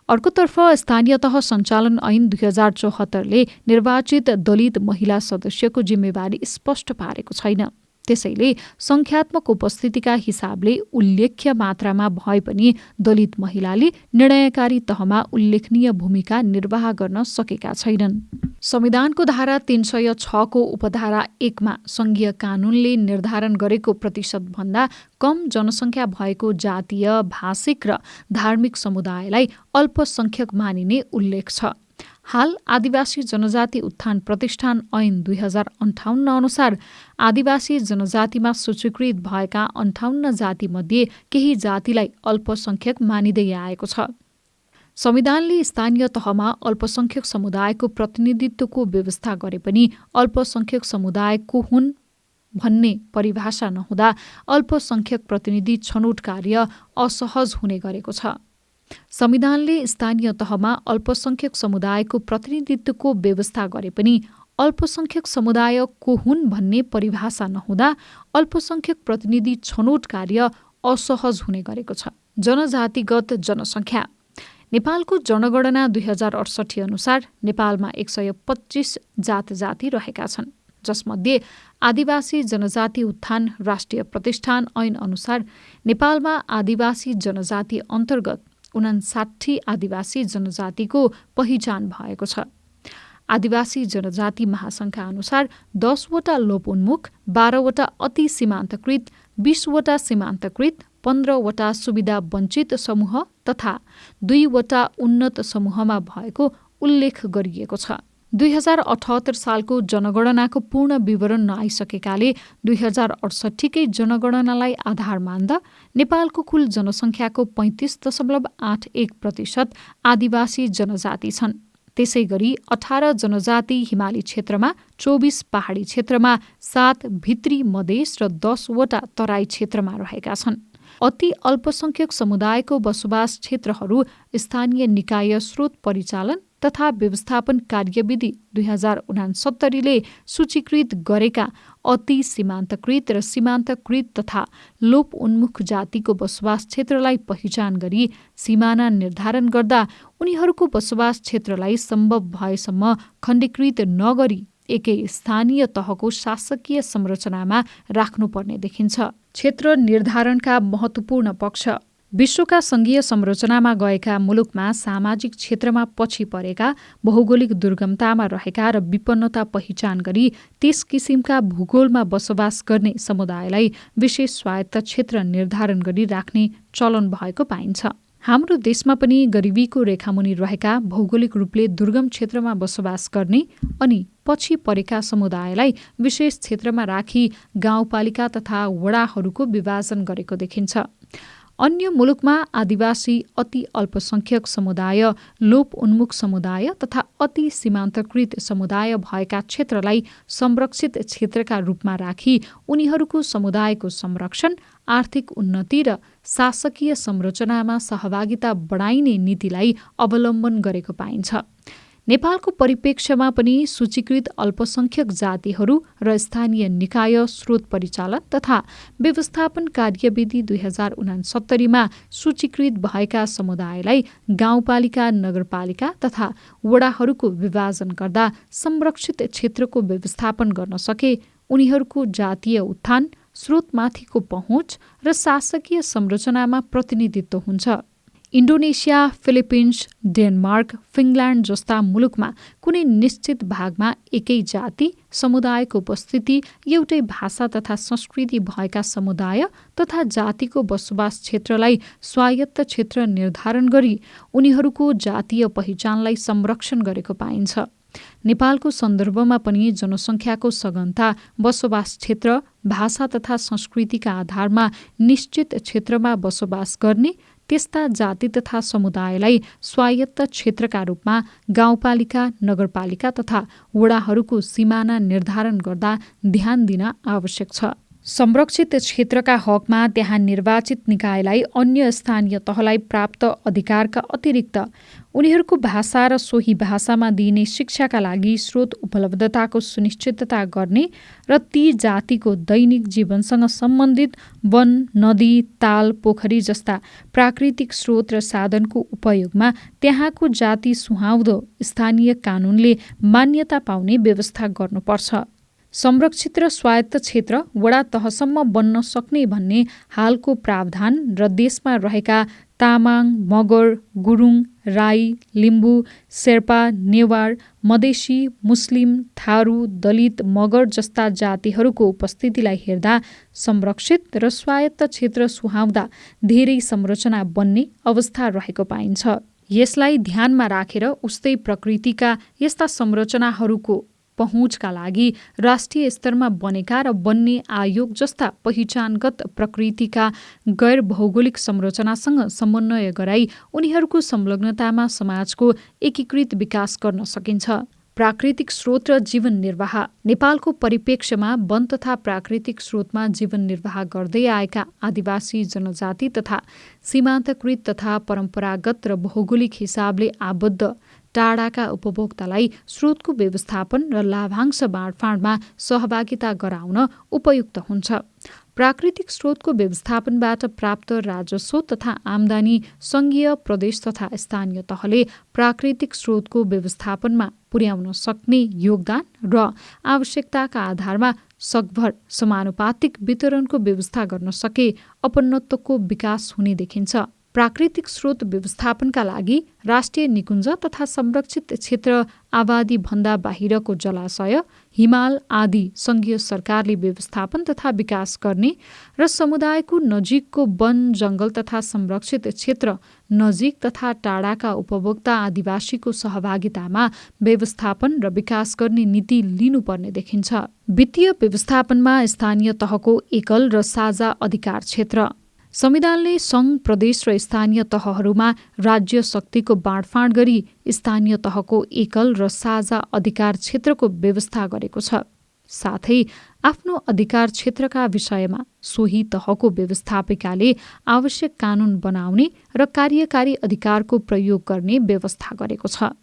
अर्कोतर्फ स्थानीय तह सञ्चालन ऐन 2074ले निर्वाचित दलित महिला सदस्यको जिम्मेवारी स्पष्ट पारेको छैन। त्यसैले संख्यात्मक उपस्थितिका हिसाबले उल्लेख्य मात्रामा भए पनि दलित महिलाले निर्णयकारी तहमा उल्लेखनीय भूमिका निर्वाह गर्न सकेका छैनन्। संविधानको धारा 306 को उपधारा 1 मा संघीय कानूनले निर्धारण गरेको प्रतिशतभन्दा कम जनसङ्ख्या भएको जातीय, भाषिक र धार्मिक समुदायलाई अल्पसंख्यक मानिने उल्लेख छ। हाल आदिवासी जनजाति उत्थान प्रतिष्ठान ऐन 2058 अनुसार आदिवासी जनजातिमा सूचीकृत भएका 58 जातिमध्ये केही जातिलाई अल्पसंख्यक मानिँदै आएको छ। संविधानले स्थानीय तहमा अल्पसंख्यक समुदायको प्रतिनिधित्वको व्यवस्था गरे पनि अल्पसंख्यक समुदाय को हुन् भन्ने परिभाषा नहुँदा अल्पसंख्यक प्रतिनिधि छनौट कार्य असहज हुने गरेको छ। संविधानले स्थानीय तहमा अल्पसंख्यक समुदायको प्रतिनिधित्वको व्यवस्था गरे पनि अल्पसंख्यक समुदाय को हुन् भन्ने परिभाषा नहुँदा अल्पसंख्यक प्रतिनिधि छनौट कार्य असहज हुने गरेको छ। जनजातिगत जनसङ्ख्या नेपालको जनगणना 2068 अनुसार नेपालमा 125 जाति रहेका छन्, जसमध्ये आदिवासी जनजाति उत्थान राष्ट्रिय प्रतिष्ठान ऐन अनुसार नेपालमा आदिवासी जनजाति अन्तर्गत 59 आदिवासी जनजातिको पहिचान भएको छ। आदिवासी जनजाति महासङ्घका अनुसार 10 वटा लोपोन्मुख, 12 वटा अति सीमान्तकृत, 20 वटा सीमान्तकृत, 15 वटा सुविधा वञ्चित समूह तथा 2 वटा उन्नत समूहमा भएको उल्लेख गरिएको छ। 2078 सालको जनगणनाको पूर्ण विवरण नआइसकेकाले 2068 कै जनगणनालाई आधार मान्दा नेपालको कुल जनसङ्ख्याको 35.81% आदिवासी जनजाति छन्। त्यसै गरी 18 जनजाति हिमाली क्षेत्रमा, 24 पहाडी क्षेत्रमा, 7 भित्री मधेस र 10 वटा तराई क्षेत्रमा रहेका छन्। अति अल्पसंख्यक समुदायको बसोबास क्षेत्रहरू स्थानीय निकाय स्रोत परिचालन तथा व्यवस्थापन कार्यविधि 2069 ले सूचीकृत गरेका अति सीमान्तकृत र सीमान्तकृत तथा लोप उन्मुख जातिको बसोबास क्षेत्रलाई पहिचान गरी सीमाना निर्धारण गर्दा उनीहरूको बसोबास क्षेत्रलाई सम्भव भएसम्म खण्डीकृत नगरी एकै स्थानीय तहको शासकीय संरचनामा राख्नुपर्ने देखिन्छ। क्षेत्र निर्धारणका महत्त्वपूर्ण पक्ष विश्वका संघीय संरचनामा गएका मुलुकमा सामाजिक क्षेत्रमा पछि परेका, भौगोलिक दुर्गमतामा रहेका र विपन्नता पहिचान गरी त्यस किसिमका भूगोलमा बसोबास गर्ने समुदायलाई विशेष स्वायत्त क्षेत्र निर्धारण गरी राख्ने चलन भएको पाइन्छ। हाम्रो देशमा पनि गरिबीको रेखामुनि रहेका, भौगोलिक रूपले दुर्गम क्षेत्रमा बसोबास गर्ने अनि पछि परेका समुदायलाई विशेष क्षेत्रमा राखी गाउँपालिका तथा वडाहरूको विभाजन गरेको देखिन्छ। अन्य मुलुकमा आदिवासी, अति अल्पसंख्यक समुदाय, लोप उन्मुख समुदाय तथा अति सीमान्तकृत समुदाय भएका क्षेत्रलाई संरक्षित क्षेत्रका रूपमा राखी उनीहरूको समुदायको संरक्षण, आर्थिक उन्नति र शासकीय संरचनामा सहभागिता बढाइने नीतिलाई अवलम्बन गरेको पाइन्छ। नेपालको परिप्रेक्ष्यमा पनि सूचीकृत अल्पसंख्यक जातिहरू र स्थानीय निकाय स्रोत परिचालन तथा व्यवस्थापन कार्यविधि 2069 मा सूचीकृत भएका समुदायलाई गाउँपालिका, नगरपालिका तथा वडाहरूको विभाजन गर्दा संरक्षित क्षेत्रको व्यवस्थापन गर्न सके उनीहरूको जातीय उत्थान, स्रोतमाथिको पहुँच र शासकीय संरचनामा प्रतिनिधित्व हुन्छ। इन्डोनेसिया, फिलिपिन्स, डेनमार्क, फिनल्यान्ड जस्ता मुलुकमा कुनै निश्चित भागमा एकै जाति, समुदायको उपस्थिति, एउटै भाषा तथा संस्कृति भएका समुदाय तथा जातिको बसोबास क्षेत्रलाई स्वायत्त क्षेत्र निर्धारण गरी उनीहरूको जातीय पहिचानलाई संरक्षण गरेको पाइन्छ। नेपालको सन्दर्भमा पनि जनसङ्ख्याको सघनता, बसोबास क्षेत्र, भाषा तथा संस्कृतिका आधारमा निश्चित क्षेत्रमा बसोबास गर्ने त्यस्ता जाति तथा समुदायलाई स्वायत्त क्षेत्रका रूपमा गाउँपालिका, नगरपालिका तथा वडाहरूको सिमाना निर्धारण गर्दा ध्यान दिन आवश्यक छ। संरक्षित क्षेत्रका हकमा त्यहाँ निर्वाचित निकायलाई अन्य स्थानीय तहलाई प्राप्त अधिकारका अतिरिक्त उनीहरूको भाषा र सोही भाषामा दिइने शिक्षाका लागि स्रोत उपलब्धताको सुनिश्चितता गर्ने र ती जातिको दैनिक जीवनसँग सम्बन्धित वन, नदी, ताल, पोखरी जस्ता प्राकृतिक स्रोत र साधनको उपयोगमा त्यहाँको जाति सुहाउँदो स्थानीय कानूनले मान्यता पाउने व्यवस्था गर्नुपर्छ। संरक्षित र स्वायत्त क्षेत्र वडा तहसम्म बन्न सक्ने भन्ने हालको प्रावधान र देशमा रहेका तामाङ, मगर, गुरुङ, राई, लिम्बू, शेर्पा, नेवार, मधेसी, मुस्लिम, थारू, दलित, मगर जस्ता जातिहरूको उपस्थितिलाई हेर्दा संरक्षित र स्वायत्त क्षेत्र सुहाउँदा धेरै संरचना बन्ने अवस्था रहेको पाइन्छ। यसलाई ध्यानमा राखेर उस्तै प्रकृतिका यस्ता संरचनाहरूको पहुँचका लागि राष्ट्रिय स्तरमा बनेका र बन्ने आयोग जस्ता पहिचानगत प्रकृतिका गैर भौगोलिक संरचनासँग समन्वय गराई उनीहरूको संलग्नतामा समाजको एकीकृत विकास गर्न सकिन्छ। प्राकृतिक स्रोत र जीवन निर्वाह। नेपालको परिप्रेक्ष्यमा वन तथा प्राकृतिक स्रोतमा जीवन निर्वाह गर्दै आएका आदिवासी जनजाति तथा सीमान्तकृत तथा परम्परागत र भौगोलिक हिसाबले आबद्ध टाढाका उपभोक्तालाई स्रोतको व्यवस्थापन र लाभांश बाँडफाँडमा सहभागिता गराउन उपयुक्त हुन्छ। प्राकृतिक स्रोतको व्यवस्थापनबाट प्राप्त राजस्व तथा आम्दानी सङ्घीय, प्रदेश तथा स्थानीय तहले प्राकृतिक स्रोतको व्यवस्थापनमा पुर्याउन सक्ने योगदान र आवश्यकताका आधारमा सकभर समानुपातिक वितरणको व्यवस्था गर्न सके अपनत्वको विकास हुने देखिन्छ। प्राकृतिक स्रोत व्यवस्थापनका लागि राष्ट्रिय निकुञ्ज तथा संरक्षित क्षेत्र आबादी भन्दा बाहिरको जलाशय, हिमाल आदि सङ्घीय सरकारले व्यवस्थापन तथा विकास गर्ने र समुदायको नजिकको वन, जङ्गल तथा संरक्षित क्षेत्र नजिक तथा टाढाका उपभोक्ता आदिवासीको सहभागितामा व्यवस्थापन र विकास गर्ने नीति लिनुपर्ने देखिन्छ। वित्तीय व्यवस्थापनमा स्थानीय तहको एकल र साझा अधिकार क्षेत्र। संविधानले सङ्घ, प्रदेश र स्थानीय तहहरूमा राज्य शक्तिको बाँडफाँड गरी स्थानीय तहको एकल र साझा अधिकार क्षेत्रको व्यवस्था गरेको छ। साथै आफ्नो अधिकार क्षेत्रका विषयमा सोही तहको व्यवस्थापिकाले आवश्यक कानुन बनाउने र कार्यकारी अधिकारको प्रयोग गर्ने व्यवस्था गरेको छ।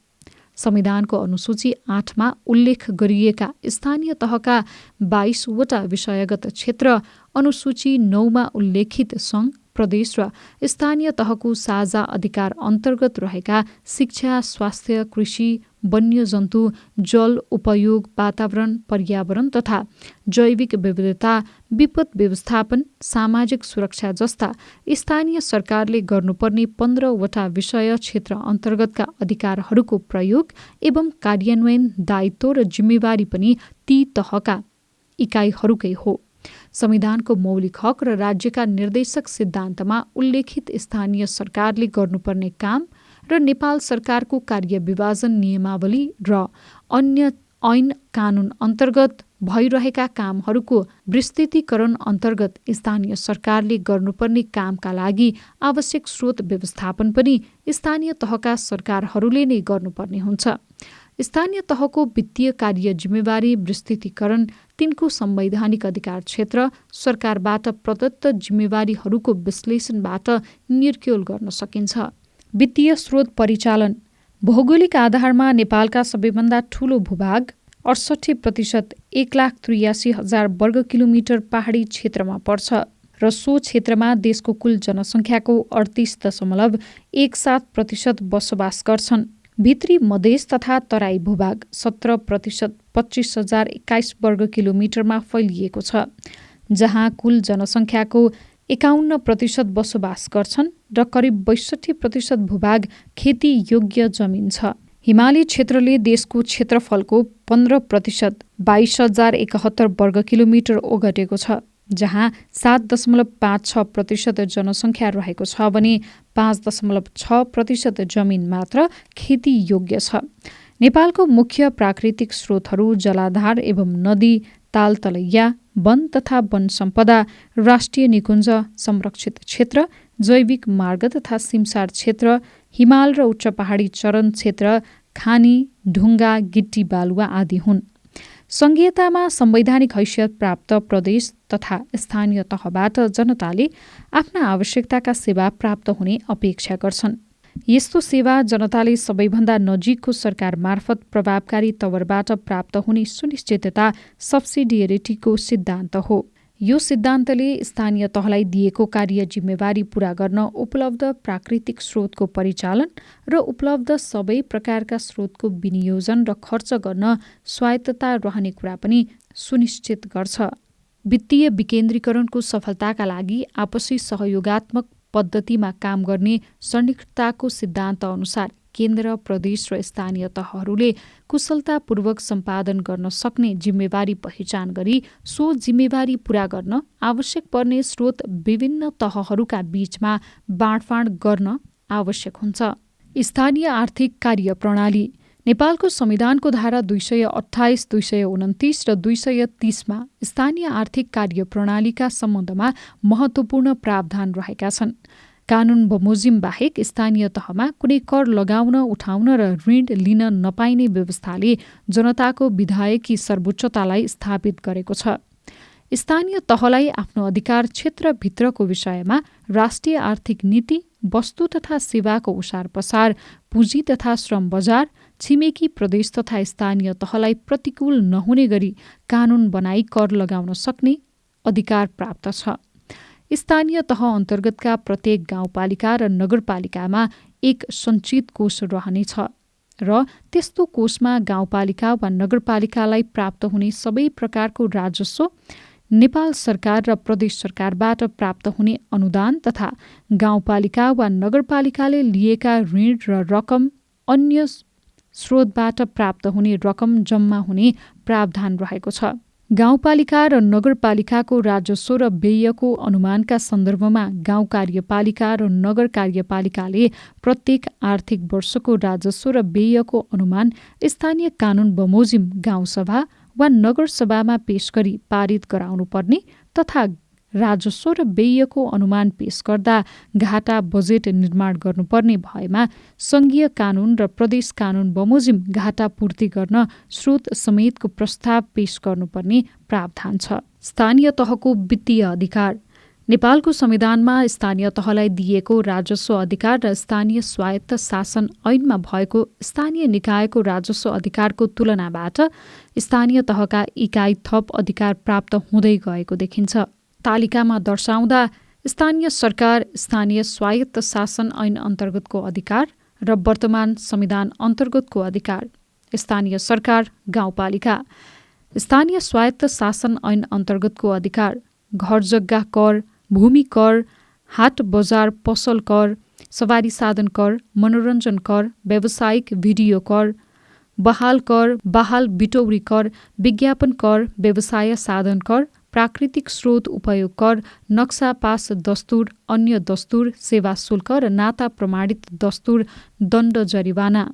संविधानको अनुसूची 8मा उल्लेख गरिएका स्थानीय तहका 22वटा विषयगत क्षेत्र, अनुसूची 9मा उल्लेखित सङ्घ, प्रदेश र स्थानीय तहको साझा अधिकार अन्तर्गत रहेका शिक्षा, स्वास्थ्य, कृषि, वन्यजन्तु, जल उपयोग, वातावरण, पर्यावरण तथा जैविक विविधता, विपद व्यवस्थापन, सामाजिक सुरक्षा जस्ता स्थानीय सरकारले गर्नुपर्ने 15वटा विषय क्षेत्र अन्तर्गतका अधिकारहरूको प्रयोग एवं कार्यान्वयन दायित्व र जिम्मेवारी पनि ती तहका इकाइहरूकै हो। संविधानको मौलिक हक र राज्यका निर्देशक सिद्धान्तमा उल्लेखित स्थानीय सरकारले गर्नुपर्ने काम र नेपाल सरकारको कार्यविभाजन नियमावली र अन्य ऐन कानुन अन्तर्गत भइरहेका कामहरूको विस्तृतीकरण अन्तर्गत स्थानीय सरकारले गर्नुपर्ने कामका लागि आवश्यक स्रोत व्यवस्थापन पनि स्थानीय तहका सरकारहरूले नै गर्नुपर्ने हुन्छ। स्थानीय तहको वित्तीय कार्य जिम्मेवारी विस्तृतीकरण, तिनको संवैधानिक अधिकार क्षेत्र, सरकारबाट प्रदत्त जिम्मेवारीहरूको विश्लेषणबाट निर्क्युल गर्न सकिन्छ। वित्तीय स्रोत परिचालन। भौगोलिक आधारमा नेपालका सबैभन्दा ठूलो भूभाग 68% 1,83,000 वर्ग किलोमिटर पहाडी क्षेत्रमा पर्छ र सो क्षेत्रमा देशको कुल जनसङ्ख्याको 38.17% बसोबास गर्छन्। भित्री मधेस तथा तराई भूभाग 17% 25,021 वर्ग किलोमिटरमा फैलिएको छ, जहाँ कुल जनसङ्ख्याको 51% बसोबास गर्छन् र करिब 62% भूभाग खेती योग्य जमिन छ। हिमाली क्षेत्रले देशको क्षेत्रफलको 15% 22,071 वर्ग किलोमिटर ओगटेको छ, जहाँ 7.56% जनसङ्ख्या रहेको छ भने 5.6% जमिन मात्र खेती योग्य छ। नेपालको मुख्य प्राकृतिक स्रोतहरू जलाधार एवं नदी, तालतलैया, वन तथा वन सम्पदा, राष्ट्रिय निकुञ्ज, संरक्षित क्षेत्र, जैविक मार्ग तथा सिमसार क्षेत्र, हिमाल र उच्च पहाडी चरण क्षेत्र, खानी, ढुङ्गा, गिट्टी बालुवा आदि हुन्। सङ्घीयतामा संवैधानिक हैसियत प्राप्त प्रदेश तथा स्थानीय तहबाट जनताले आफ्ना आवश्यकताका सेवा प्राप्त हुने अपेक्षा गर्छन्। यस्तो सेवा जनताले सबैभन्दा नजिकको सरकार मार्फत प्रभावकारी तवरबाट प्राप्त हुने सुनिश्चितता सब्सिडियरिटीको सिद्धान्त हो। यो सिद्धान्तले स्थानीय तहलाई दिएको कार्य जिम्मेवारी पूरा गर्न उपलब्ध प्राकृतिक स्रोतको परिचालन र उपलब्ध सबै प्रकारका स्रोतको विनियोजन र खर्च गर्न स्वायत्तता रहने कुरा पनि सुनिश्चित गर्छ। वित्तीय विकेन्द्रीकरणको सफलताका लागि आपसी सहयोगात्मक पद्धतिमा काम गर्ने संयुक्तताको सिद्धान्त अनुसार केन्द्र, प्रदेश र स्थानीय तहहरूले कुशलतापूर्वक सम्पादन गर्न सक्ने जिम्मेवारी पहिचान गरी सो जिम्मेवारी पूरा गर्न आवश्यक पर्ने स्रोत विभिन्न तहहरूका बीचमा बाँडफाँड गर्न आवश्यक हुन्छ। स्थानीय आर्थिक कार्यप्रणाली। नेपालको संविधानको धारा 228, 229 र 230मा स्थानीय आर्थिक कार्यप्रणालीका सम्बन्धमा महत्त्वपूर्ण प्रावधान रहेका छन्। कानुन बमोजिम बाहेक स्थानीय तहमा कुनै कर लगाउन, उठाउन र ऋण लिन नपाइने व्यवस्थाले जनताको विधायकी सर्वोच्चतालाई स्थापित गरेको छ। स्थानीय तहलाई आफ्नो अधिकार क्षेत्रभित्रको विषयमा राष्ट्रिय आर्थिक नीति, वस्तु तथा सेवाको ओसार पसार, पुँजी तथा श्रम बजार, छिमेकी प्रदेश तथा स्थानीय तहलाई प्रतिकूल नहुने गरी कानुन बनाई कर लगाउन सक्ने अधिकार प्राप्त छ। स्थानीय तह अन्तर्गतका प्रत्येक गाउँपालिका र नगरपालिकामा एक सञ्चित कोष रहनेछ र त्यस्तो कोषमा गाउँपालिका वा नगरपालिकालाई प्राप्त हुने सबै प्रकारको राजस्व, नेपाल सरकार र प्रदेश सरकारबाट प्राप्त हुने अनुदान तथा गाउँपालिका वा नगरपालिकाले लिएका ऋण र रकम, अन्य स्रोतबाट प्राप्त हुने रकम जम्मा हुने प्रावधान रहेको छ। गाउँपालिका र नगरपालिकाको राजस्व र व्ययको अनुमानका सन्दर्भमा गाउँ कार्यपालिका र नगर कार्यपालिकाले प्रत्येक आर्थिक वर्षको राजस्व र व्ययको अनुमान स्थानीय कानुन बमोजिम गाउँसभा वा नगरसभामा पेश गरी पारित गराउनुपर्ने तथा राजस्व र व्ययको अनुमान पेश गर्दा घाटा बजेट निर्माण गर्नुपर्ने भएमा सङ्घीय कानुन र प्रदेश कानुन बमोजिम घाटा पूर्ति गर्न स्रोत समेतको प्रस्ताव पेश गर्नुपर्ने प्रावधान छ। स्थानीय तहको वित्तीय अधिकार। नेपालको संविधानमा स्थानीय तहलाई दिएको राजस्व अधिकार र स्थानीय स्वायत्त शासन ऐनमा भएको स्थानीय निकायको राजस्व अधिकारको तुलनाबाट स्थानीय तहका इकाइ थप अधिकार प्राप्त हुँदै गएको देखिन्छ। तालिकामा दर्शाउँदा स्थानीय सरकार स्थानीय स्वायत्त शासन ऐन अन्तर्गतको अधिकार र वर्तमान संविधान अन्तर्गतको अधिकार। स्थानीय सरकार गाउँपालिका। स्थानीय स्वायत्त शासन ऐन अन्तर्गतको अधिकार घर जग्गा कर, भूमि कर, हाट बजार पसल कर, सवारी साधन कर, मनोरञ्जन कर, व्यावसायिक भिडियो कर, बहाल कर, बहाल बिटौरी कर, विज्ञापन कर, व्यवसाय साधन कर, प्राकृतिक स्रोत उपयोग कर, नक्सा पास दस्तुर, अन्य दस्तुर, सेवा शुल्क र नाता प्रमाणित दस्तुर, दण्ड जरिवाना।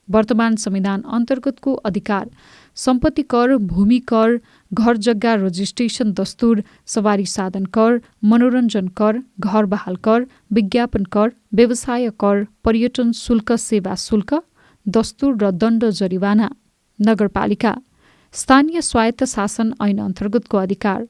वर्तमान संविधान अन्तर्गतको अधिकार सम्पत्ति कर, भूमि कर, घर जग्गा रजिस्ट्रेसन दस्तुर, सवारी साधन कर, मनोरञ्जन कर, घर बहाल कर, विज्ञापन कर, व्यवसाय कर, पर्यटन शुल्क, सेवा शुल्क, दस्तुर र दण्ड जरिवाना। नगरपालिका। स्थानीय स्वायत्त शासन ऐन अन्तर्गतको अधिकार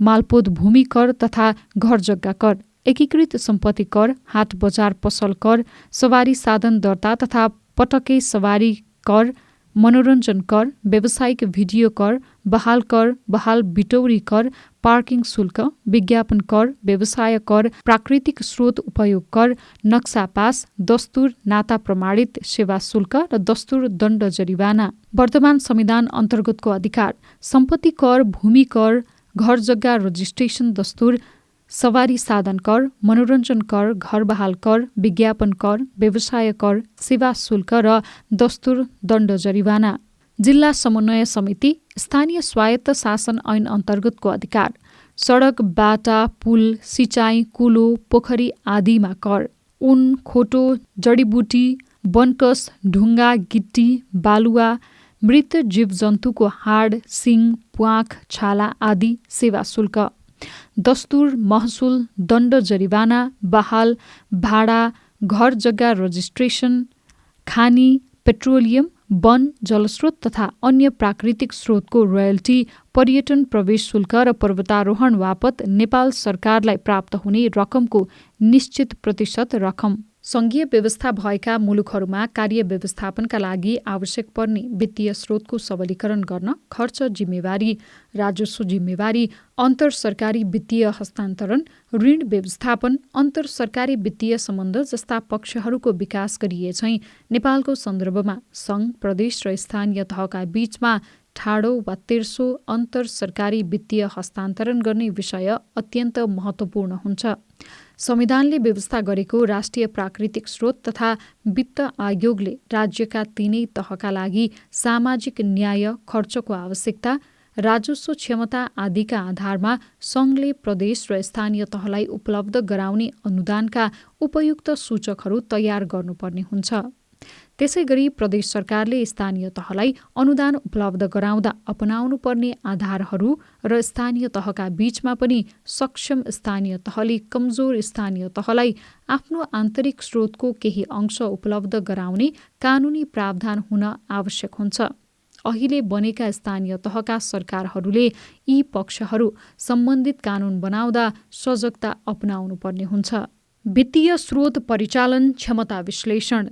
मालपोत भूमि कर तथा घर जग्गा कर, एकीकृत सम्पत्ति कर, हाट बजार पसल कर, सवारी साधन दर्ता तथा पटके सवारी कर, मनोरञ्जन कर, व्यावसायिक भिडियो कर, बहाल बिटौरी कर, पार्किङ शुल्क, विज्ञापन कर, व्यवसाय कर, प्राकृतिक स्रोत उपयोग कर, नक्सा पास, दस्तुर, नाता प्रमाणित, सेवा शुल्क र दस्तुर, दण्ड जरिवाना। वर्तमान संविधान अन्तर्गतको अधिकार सम्पत्ति कर, भूमि कर, घर जग्गा रजिस्ट्रेसन दस्तुर, सवारी साधन कर, मनोरञ्जन कर, घर बहाल कर, विज्ञापन कर, व्यवसाय कर, सेवा शुल्क र दस्तुर, दण्ड जरिवाना। जिल्ला समन्वय समिति। स्थानीय स्वायत्त शासन ऐन अन्तर्गतको अधिकार सडक, बाटा, पुल, सिँचाइ, कुलो, पोखरी आदिमा कर, ऊन, खोटो, जडीबुटी, वनकस, ढुङ्गा, गिट्टी, बालुवा, मृत जीवजन्तुको हाड, सिङ, प्वाँख, छाला आदि, सेवा शुल्क। दस्तुर, महसुल, दण्ड जरिवाना, बहाल, भाडा, घर जग्गा रजिस्ट्रेसन, खानी, पेट्रोलियम, वन, जलस्रोत तथा अन्य प्राकृतिक स्रोतको रोयल्टी, पर्यटन प्रवेश शुल्क र पर्वतारोहण बापत नेपाल सरकारलाई प्राप्त हुने रकमको निश्चित प्रतिशत रकम। सङ्घीय व्यवस्था भएका मुलुकहरूमा कार्य व्यवस्थापनका लागि आवश्यक पर्ने वित्तीय स्रोतको सबलीकरण गर्न खर्च जिम्मेवारी, राजस्व जिम्मेवारी, अन्तर सरकारी वित्तीय हस्तान्तरण, ऋण व्यवस्थापन, अन्तर सरकारी वित्तीय सम्बन्ध जस्ता पक्षहरूको विकास गरिएझैँ नेपालको सन्दर्भमा सङ्घ, प्रदेश र स्थानीय तहका बीचमा ठाडो वा तेर्सो अन्तर सरकारी वित्तीय हस्तान्तरण गर्ने विषय अत्यन्त महत्त्वपूर्ण हुन्छ। संविधानले व्यवस्था गरेको राष्ट्रिय प्राकृतिक स्रोत तथा वित्त आयोगले राज्यका तीनै तहका लागि सामाजिक न्याय, खर्चको आवश्यकता, राजस्व क्षमता आदिका आधारमा सङ्घले प्रदेश र स्थानीय तहलाई उपलब्ध गराउने अनुदानका उपयुक्त सूचकहरू तयार गर्नुपर्ने हुन्छ। त्यसैगरी प्रदेश सरकारले स्थानीय तहलाई अनुदान उपलब्ध गराउँदा अपनाउनुपर्ने आधारहरू र स्थानीय तहका बीचमा पनि सक्षम स्थानीय तहले कमजोर स्थानीय तहलाई आफ्नो आन्तरिक स्रोतको केही अंश उपलब्ध गराउने कानुनी प्रावधान हुन आवश्यक हुन्छ। अहिले बनेका स्थानीय तहका सरकारहरूले यी पक्षहरू सम्बन्धित कानुन बनाउँदा सजगता अपनाउनुपर्ने हुन्छ। वित्तीय स्रोत परिचालन क्षमता विश्लेषण।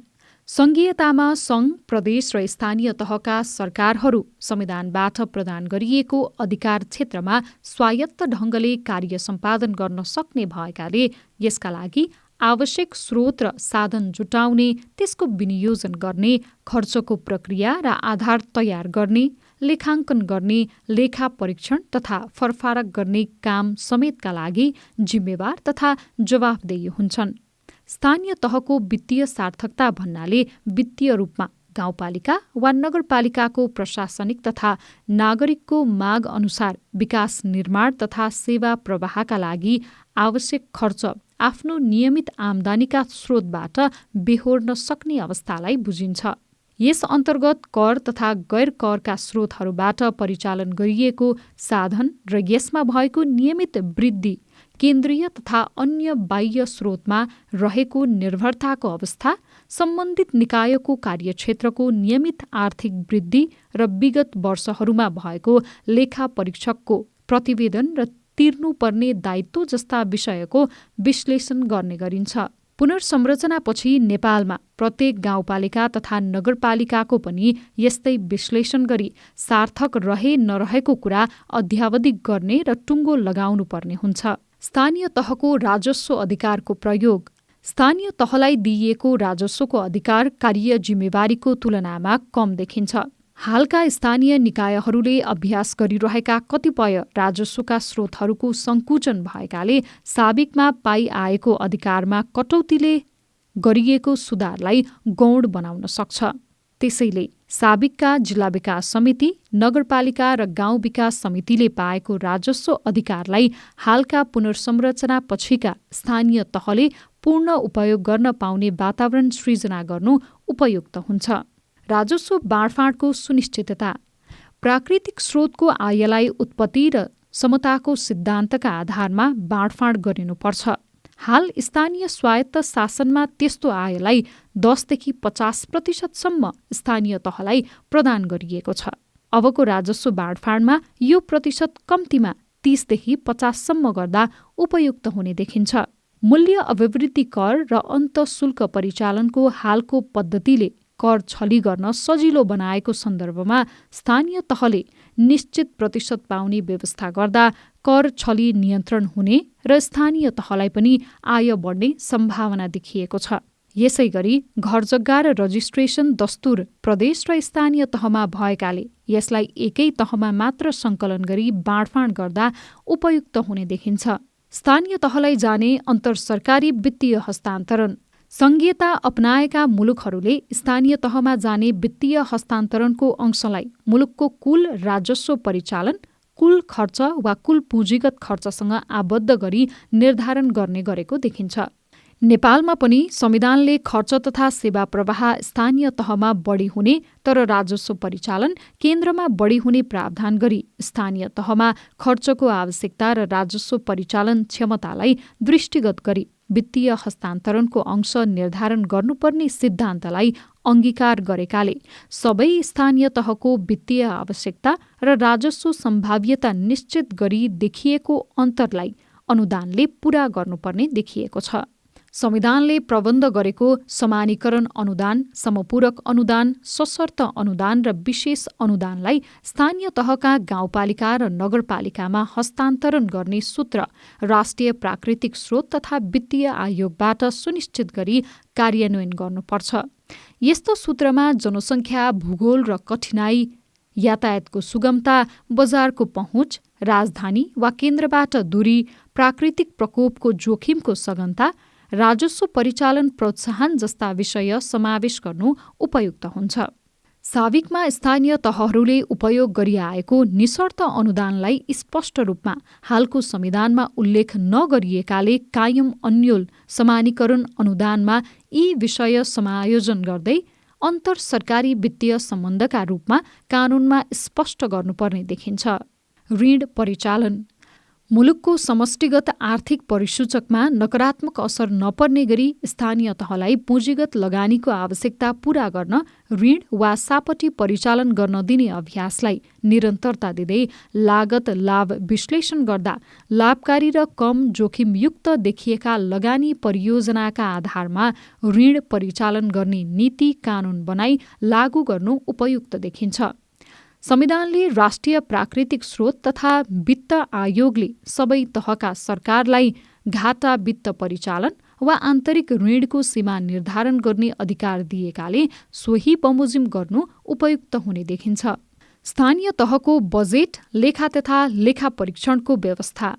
सङ्घीयतामा सङ्घ, प्रदेश र स्थानीय तहका सरकारहरू संविधानबाट प्रदान गरिएको अधिकार क्षेत्रमा स्वायत्त ढङ्गले कार्य सम्पादन गर्न सक्ने भएकाले यसका लागि आवश्यक स्रोत र साधन जुटाउने, त्यसको विनियोजन गर्ने, खर्चको प्रक्रिया र आधार तयार गर्ने, लेखाङ्कन गर्ने, लेखा परीक्षण तथा फरफारक गर्ने काम समेतका लागि जिम्मेवार तथा जवाफदेही हुन्छन्। स्थानीय तहको वित्तीय सार्थकता भन्नाले वित्तीय रूपमा गाउँपालिका वा नगरपालिकाको प्रशासनिक तथा नागरिकको माग अनुसार विकास निर्माण तथा सेवा प्रवाहका लागि आवश्यक खर्च आफ्नो नियमित आम्दानीका स्रोतबाट बेहोर्न सक्ने अवस्थालाई बुझिन्छ। यस अन्तर्गत कर तथा गैर करका स्रोतहरूबाट परिचालन गरिएको साधन र यसमा भएको नियमित वृद्धि, केन्द्रीय तथा अन्य बाह्य स्रोतमा रहेको निर्भरताको अवस्था, सम्बन्धित निकायको कार्यक्षेत्रको नियमित आर्थिक वृद्धि र विगत वर्षहरूमा भएको लेखा परीक्षकको प्रतिवेदन र तिर्नुपर्ने दायित्व जस्ता विषयको विश्लेषण गर्ने गरिन्छ। पुनर्संरचनापछि नेपालमा प्रत्येक गाउँपालिका तथा नगरपालिकाको पनि यस्तै विश्लेषण गरी सार्थक रहे नरहेको कुरा अध्यावधिक गर्ने र टुङ्गो लगाउनुपर्ने हुन्छ। स्थानीय तहको राजस्व अधिकारको प्रयोग। स्थानीय तहलाई दिइएको राजस्वको अधिकार कार्य जिम्मेवारीको तुलनामा कम देखिन्छ। हालका स्थानीय निकायहरूले अभ्यास गरिरहेका कतिपय राजस्वका स्रोतहरूको सङ्कुचन भएकाले साबिकमा पाइ आएको अधिकारमा कटौतीले गरिएको सुधारलाई गौण बनाउन सक्छ। त्यसैले साबिकका जिल्ला विकास समिति, नगरपालिका र गाउँ विकास समितिले पाएको राजस्व अधिकारलाई हालका पुनर्संरचना पछिका स्थानीय तहले पूर्ण उपयोग गर्न पाउने वातावरण सृजना गर्नु उपयुक्त हुन्छ। राजस्व बाँडफाँडको सुनिश्चितता। प्राकृतिक स्रोतको आयलाई उत्पत्ति र समताको सिद्धान्तका आधारमा बाँडफाँड गरिनुपर्छ। हाल स्थानीय स्वायत्त शासनमा त्यस्तो आयलाई 10 देखि 50% स्थानीय तहलाई प्रदान गरिएको छ। अबको राजस्व बाँडफाँडमा यो प्रतिशत कम्तीमा 30 देखि 50 गर्दा उपयुक्त हुने देखिन्छ। मूल्य अभिवृद्धि कर र अन्तःशुल्क परिचालनको हालको पद्धतिले कर छली गर्न सजिलो बनाएको सन्दर्भमा स्थानीय तहले निश्चित प्रतिशत पाउने व्यवस्था गर्दा कर छली नियन्त्रण हुने र स्थानीय तहलाई पनि आय बढ्ने सम्भावना देखिएको छ। यसैगरी घरजग्गा र रजिस्ट्रेसन दस्तुर प्रदेश र स्थानीय तहमा भएकाले यसलाई एकै तहमा मात्र सङ्कलन गरी बाँडफाँड गर्दा उपयुक्त हुने देखिन्छ। स्थानीय तहलाई जाने अन्तरसरकारी वित्तीय हस्तान्तरण। सङ्घीयता अपनाएका मुलुकहरूले स्थानीय तहमा जाने वित्तीय हस्तान्तरणको अंशलाई मुलुकको कुल राजस्व परिचालन, कुल खर्च वा कुल पुँजीगत खर्चसँग आबद्ध गरी निर्धारण गर्ने गरेको देखिन्छ। नेपालमा पनि संविधानले खर्च तथा सेवा प्रवाह स्थानीय तहमा बढी हुने तर राजस्व परिचालन केन्द्रमा बढी हुने प्रावधान गरी स्थानीय तहमा खर्चको आवश्यकता र राजस्व परिचालन क्षमतालाई दृष्टिगत गरी वित्तीय हस्तान्तरणको अंश निर्धारण गर्नुपर्ने सिद्धान्तलाई अङ्गीकार गरेकाले सबै स्थानीय तहको वित्तीय आवश्यकता र राजस्व सम्भाव्यता निश्चित गरी देखिएको अन्तरलाई अनुदानले पूरा गर्नुपर्ने देखिएको छ। संविधानले प्रबन्ध गरेको समानीकरण अनुदान, समपूरक अनुदान, सशर्त अनुदान र विशेष अनुदानलाई स्थानीय तहका गाउँपालिका र नगरपालिकामा हस्तान्तरण गर्ने सूत्र राष्ट्रिय प्राकृतिक स्रोत तथा वित्तीय आयोगबाट सुनिश्चित गरी कार्यान्वयन गर्नुपर्छ। यस्तो सूत्रमा जनसङ्ख्या, भूगोल र कठिनाई यातायातको सुगमता, बजारको पहुँच, राजधानी वा केन्द्रबाट दूरी, प्राकृतिक प्रकोपको जोखिमको सघनता, राजस्व परिचालन प्रोत्साहन जस्ता विषय समावेश गर्नु उपयुक्त हुन्छ। साविकमा स्थानीय तहहरूले उपयोग गरिआएको निशर्त अनुदानलाई स्पष्ट रूपमा हालको संविधानमा उल्लेख नगरिएकाले कायम अन्योल समानीकरण अनुदानमा यी विषय समायोजन गर्दै अन्तर सरकारी वित्तीय सम्बन्धका रूपमा कानूनमा स्पष्ट गर्नुपर्ने देखिन्छ। ऋण परिचालन मुलुकको समष्टिगत आर्थिक परिसूचकमा नकारात्मक असर नपर्ने गरी स्थानीय तहलाई पुँजीगत लगानीको आवश्यकता पूरा गर्न ऋण वा सापटी परिचालन गर्न दिने अभ्यासलाई निरन्तरता दिँदै लागत लाभ विश्लेषण गर्दा लाभकारी र कम जोखिमयुक्त देखिएका लगानी परियोजनाका आधारमा ऋण परिचालन गर्ने नीति कानून बनाई लागू गर्नु उपयुक्त देखिन्छ। संविधानले राष्ट्रिय प्राकृतिक स्रोत तथा वित्त आयोगले सबै तहका सरकारलाई घाटा वित्त परिचालन वा आन्तरिक ऋणको सीमा निर्धारण गर्ने अधिकार दिएकाले सोही बमोजिम गर्नु उपयुक्त हुने देखिन्छ। स्थानीय तहको बजेट, लेखा तथा लेखा परीक्षणको व्यवस्था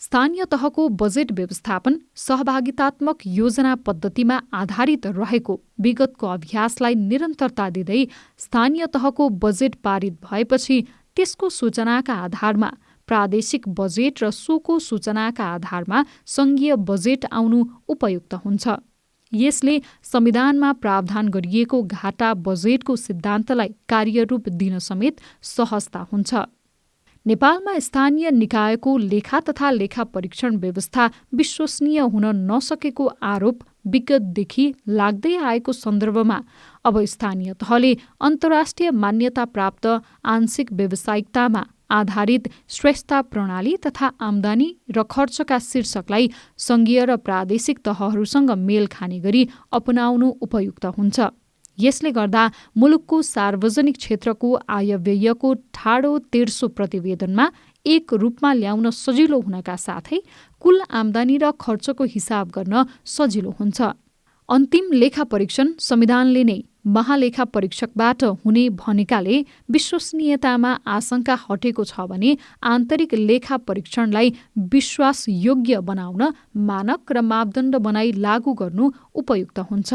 स्थानीय तहको बजेट व्यवस्थापन सहभागितात्मक योजना पद्धतिमा आधारित रहेको विगतको अभ्यासलाई निरन्तरता दिँदै स्थानीय तहको बजेट पारित भएपछि त्यसको सूचनाका आधारमा प्रादेशिक बजेट र सोको सूचनाका आधारमा सङ्घीय बजेट आउनु उपयुक्त हुन्छ। यसले संविधानमा प्रावधान गरिएको घाटा बजेटको सिद्धान्तलाई कार्यरूप दिन समेत सहजता हुन्छ। नेपालमा स्थानीय निकायको लेखा तथा लेखा परीक्षण व्यवस्था विश्वसनीय हुन नसकेको आरोप विगतदेखि लाग्दै आएको सन्दर्भमा अब स्थानीय तहले अन्तर्राष्ट्रिय मान्यता प्राप्त आंशिक व्यावसायिकतामा आधारित श्रेष्ठता प्रणाली तथा आम्दानी र खर्चका शीर्षकलाई सङ्घीय र प्रादेशिक तहहरूसँग मेल खाने गरी अपनाउनु उपयुक्त हुन्छ। यसले गर्दा मुलुकको सार्वजनिक क्षेत्रको आयव्ययको ठाडो तेर्सो प्रतिवेदनमा एक रूपमा ल्याउन सजिलो हुनका साथै कुल आम्दानी र खर्चको हिसाब गर्न सजिलो हुन्छ। अन्तिम लेखा परीक्षण संविधानले नै महालेखा परीक्षकबाट हुने भनेकाले विश्वसनीयतामा आशंका हटेको छ भने आन्तरिक लेखा परीक्षणलाई विश्वासयोग्य बनाउन मानक र मापदण्ड बनाई लागू गर्नु उपयुक्त हुन्छ।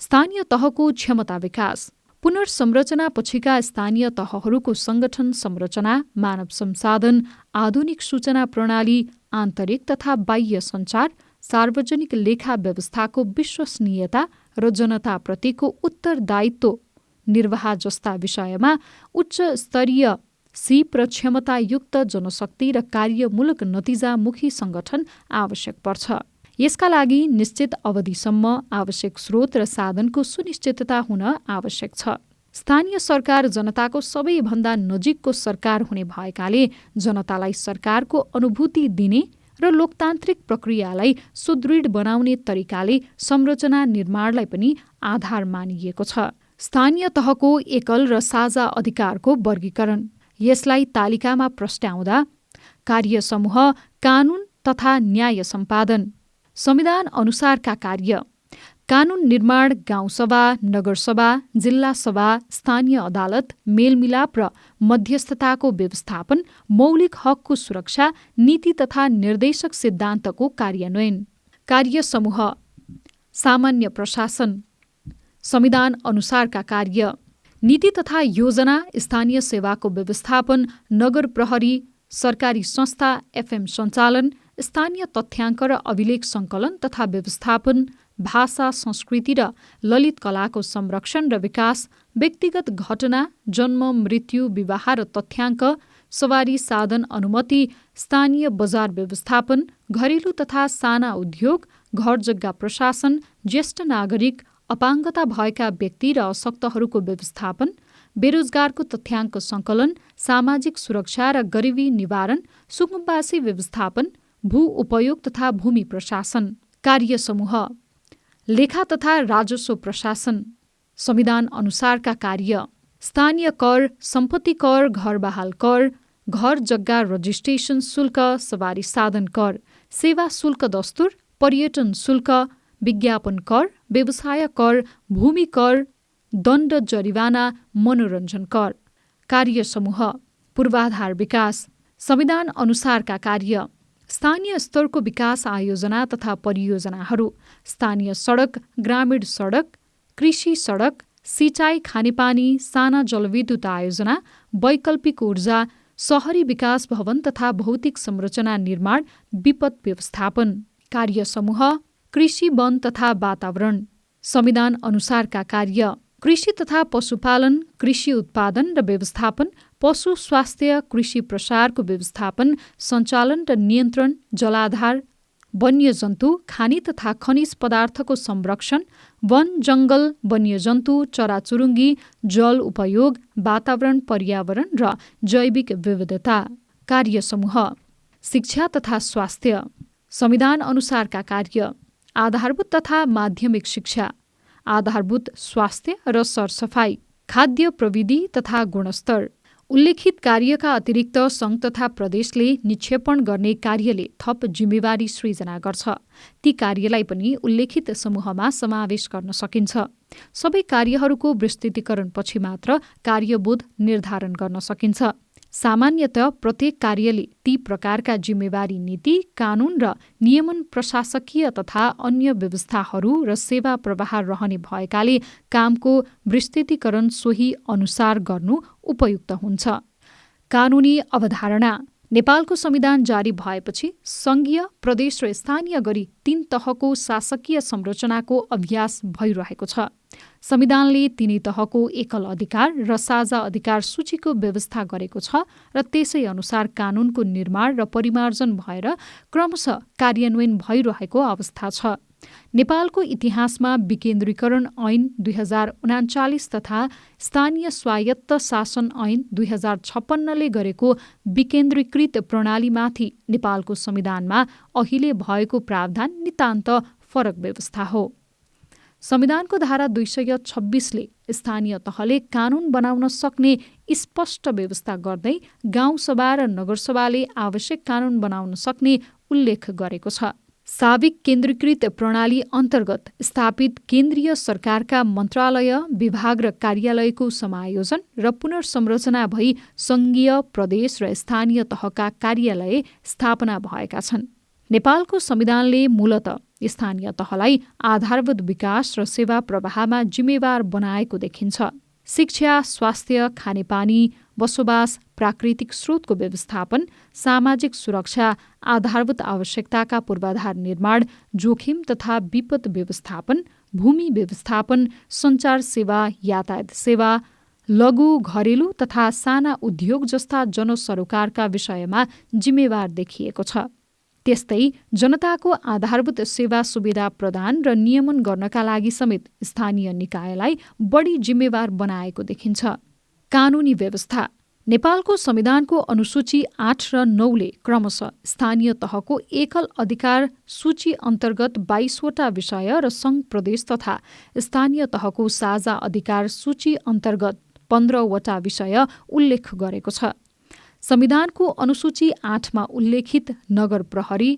स्थानीय तहको क्षमता विकास पुनर्संरचना पछिका स्थानीय तहहरूको संगठन संरचना, मानव संसाधन, आधुनिक सूचना प्रणाली, आन्तरिक तथा बाह्य सञ्चार, सार्वजनिक लेखा व्यवस्थाको विश्वसनीयता र जनताप्रतिको उत्तरदायित्व निर्वाह जस्ता विषयमा उच्च स्तरीय सिप र क्षमतायुक्त जनशक्ति र कार्यमूलक नतिजामुखी संगठन आवश्यक पर्छ। यसका लागि निश्चित अवधिसम्म आवश्यक स्रोत र साधनको सुनिश्चितता हुन आवश्यक छ। स्थानीय सरकार जनताको सबैभन्दा नजिकको सरकार हुने भएकाले जनतालाई सरकारको अनुभूति दिने र लोकतान्त्रिक प्रक्रियालाई सुदृढ बनाउने तरिकाले संरचना निर्माणलाई पनि आधार मानिएको छ। स्थानीय तहको एकल र साझा अधिकारको वर्गीकरण यसलाई तालिकामा प्रस्ट्याउँदा कार्य समूह, कानून तथा न्याय सम्पादन, संविधान अनुसारका कार्य, कानून निर्माण, गाउँसभा, नगरसभा, जिल्ला सभा, स्थानीय अदालत, मेलमिलाप र मध्यस्थताको व्यवस्थापन, मौलिक हकको सुरक्षा, नीति तथा निर्देशक सिद्धान्तको कार्यान्वयन। कार्य समूह सामान्य प्रशासन, संविधान अनुसारका कार्य, नीति तथा योजना, स्थानीय सेवाको व्यवस्थापन, नगर प्रहरी, सरकारी संस्था, एफएम सञ्चालन, स्थानीय तथ्याङ्क र अभिलेख सङ्कलन तथा व्यवस्थापन, भाषा, संस्कृति र ललित कलाको संरक्षण र विकास, व्यक्तिगत घटना, जन्म, मृत्यु, विवाह र तथ्याङ्क, सवारी साधन अनुमति, स्थानीय बजार व्यवस्थापन, घरेलु तथा साना उद्योग, घर जग्गा प्रशासन, ज्येष्ठ नागरिक, अपाङ्गता भएका व्यक्ति र अशक्तहरूको व्यवस्थापन, बेरोजगारको तथ्याङ्क सङ्कलन, सामाजिक सुरक्षा र गरिबी निवारण, सुकुम्बासी व्यवस्थापन, भू उपयोग तथा भूमि प्रशासन। कार्य समूह लेखा तथा राजस्व प्रशासन, संविधान अनुसारका कार्य, स्थानीय कर, सम्पत्ति कर, घर बहाल कर, घर जग्गा रजिस्ट्रेसन शुल्क, सवारी साधन कर, सेवा शुल्क दस्तुर, पर्यटन शुल्क, विज्ञापन कर, व्यवसाय कर, भूमि कर, दण्ड जरिवाना, मनोरञ्जन कर। कार्य समूह पूर्वाधार विकास, संविधान अनुसारका कार्य, स्थानीय स्तरको विकास आयोजना तथा परियोजनाहरू, स्थानीय सडक, ग्रामीण सडक, कृषि सडक, सिँचाइ, खानेपानी, साना जलविद्युत आयोजना, वैकल्पिक ऊर्जा, शहरी विकास भवन तथा भौतिक संरचना निर्माण, विपद व्यवस्थापन। कार्य समूह कृषि, वन तथा वातावरण, संविधान अनुसारका कार्य, कृषि तथा पशुपालन, कृषि उत्पादन र व्यवस्थापन, पशु स्वास्थ्य, कृषि प्रसारको व्यवस्थापन, सञ्चालन र नियन्त्रण, जलाधार, वन्यजन्तु, खानी तथा खनिज पदार्थको संरक्षण, वन जङ्गल, वन्यजन्तु, चराचुरुङ्गी, जल उपयोग, वातावरण, पर्यावरण र जैविक विविधता। कार्य समूह शिक्षा तथा स्वास्थ्य, संविधान अनुसारका कार्य, आधारभूत तथा माध्यमिक शिक्षा, आधारभूत स्वास्थ्य र सरसफाइ, खाद्य प्रविधि तथा गुणस्तर। उल्लेखित कार्यका अतिरिक्त सङ्घ तथा प्रदेशले निक्षेपण गर्ने कार्यले थप जिम्मेवारी सृजना गर्छ। ती कार्यलाई पनि उल्लेखित समूहमा समावेश गर्न सकिन्छ। सबै कार्यहरूको विस्तृतीकरणपछि मात्र कार्यबोध निर्धारण गर्न सकिन्छ। सामान्यतः प्रत्येक कार्यले ती प्रकारका जिम्मेवारी नीति, कानून र नियमन, प्रशासकीय तथा अन्य व्यवस्थाहरू र सेवा प्रवाह रहने भएकाले कामको विस्तृतीकरण सोही अनुसार गर्नु उपयुक्त हुन्छ। कानूनी अवधारणा। नेपालको संविधान जारी भएपछि सङ्घीय, प्रदेश र स्थानीय गरी 3 तहको शासकीय संरचनाको अभ्यास भइरहेको छ। संविधानले तिनै तहको एकल अधिकार र साझा अधिकार सूचीको व्यवस्था गरेको छ र त्यसै अनुसार कानूनको निर्माण र परिमार्जन भएर क्रमशः कार्यान्वयन भइरहेको अवस्था छ। नेपालको इतिहासमा विकेन्द्रीकरण ऐन 2039 तथा स्थानीय स्वायत्त शासन ऐन 2056ले गरेको विकेन्द्रीकृत प्रणालीमाथि नेपालको संविधानमा अहिले भएको प्रावधान नितान्त फरक व्यवस्था हो। संविधानको धारा 226ले स्थानीय तहले कानून बनाउन सक्ने स्पष्ट व्यवस्था गर्दै गाउँसभा र नगरसभाले आवश्यक कानून बनाउन सक्ने उल्लेख गरेको छ। साविक केन्द्रीकृत प्रणाली अन्तर्गत स्थापित केन्द्रीय सरकारका मन्त्रालय, विभाग र कार्यालयको समायोजन र पुनर्संरचना भई सङ्घीय, प्रदेश र स्थानीय तहका कार्यालय स्थापना भएका छन्। नेपालको संविधानले मूलतः स्थानीय तहलाई आधारभूत विकास र सेवा प्रवाहमा जिम्मेवार बनाएको देखिन्छ। शिक्षा, स्वास्थ्य, खानेपानी, बसोबास, प्राकृतिक स्रोतको व्यवस्थापन, सामाजिक सुरक्षा, आधारभूत आवश्यकताका पूर्वाधार निर्माण, जोखिम तथा विपद व्यवस्थापन, भूमि व्यवस्थापन, सञ्चार सेवा, यातायात सेवा, लघु, घरेलु तथा साना उद्योग जस्ता जनसरोकारका विषयमा जिम्मेवार देखिएको छ। त्यस्तै जनताको आधारभूत सेवा सुविधा प्रदान र नियमन गर्नका लागि समेत स्थानीय निकायलाई बढी जिम्मेवार बनाएको देखिन्छ। कानूनी व्यवस्था। नेपालको संविधानको अनुसूची 8 र 9ले क्रमशः स्थानीय तहको एकल अधिकार सूची अन्तर्गत 22वटा विषय र सङ्घ, प्रदेश तथा स्थानीय तहको साझा अधिकार सूची अन्तर्गत 15वटा विषय उल्लेख गरेको छ। संविधानको अनुसूची 8मा उल्लेखित नगर प्रहरी,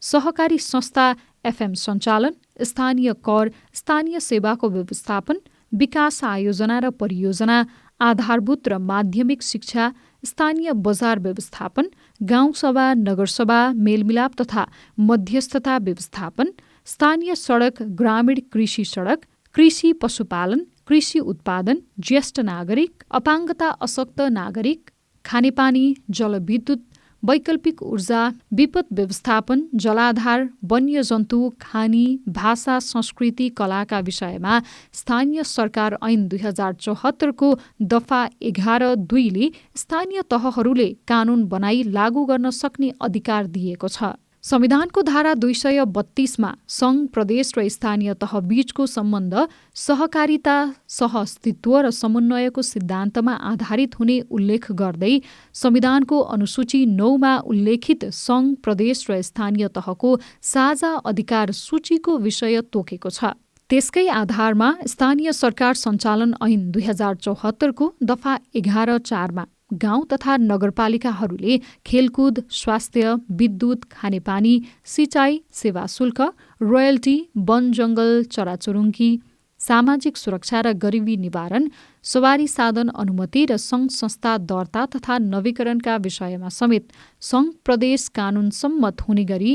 सहकारी संस्था, एफएम सञ्चालन, स्थानीय कर, स्थानीय सेवाको व्यवस्थापन, विकास आयोजना र परियोजना, आधारभूत र माध्यमिक शिक्षा, स्थानीय बजार व्यवस्थापन, गाउँसभा, नगरसभा, मेलमिलाप तथा मध्यस्थता व्यवस्थापन, स्थानीय सडक, ग्रामीण कृषि सडक, कृषि पशुपालन, कृषि उत्पादन, ज्येष्ठ नागरिक, अपाङ्गता अशक्त नागरिक, खानेपानी, जलविद्युत, वैकल्पिक ऊर्जा, विपद व्यवस्थापन, जलाधार, वन्यजन्तु, खानी, भाषा, संस्कृति, कलाका विषयमा स्थानीय सरकार ऐन 2074को दफा 11(2) स्थानीय तहहरूले कानून बनाई लागू गर्न सक्ने अधिकार दिएको छ। संविधानको धारा 232मा सङ्घ, प्रदेश र स्थानीय तह बीचको सम्बन्ध सहकारिता, सहअस्तित्व र समन्वयको सिद्धान्तमा आधारित हुने उल्लेख गर्दै संविधानको अनुसूची 9मा उल्लेखित सङ्घ, प्रदेश र स्थानीय तहको साझा अधिकार सूचीको विषय तोकेको छ। त्यसकै आधारमा स्थानीय सरकार सञ्चालन ऐन 2074को दफा 11(4)मा गाउँ तथा नगरपालिकाहरूले खेलकुद, स्वास्थ्य, विद्युत, खानेपानी, सिँचाइ, सेवा शुल्क, रोयल्टी, वन जङ्गल, चराचुरुङ्गी, सामाजिक सुरक्षा र गरिबी निवारण, सवारी साधन अनुमति र सङ्घ संस्था दर्ता तथा नवीकरणका विषयमा समेत सङ्घ प्रदेश कानून सम्मत हुने गरी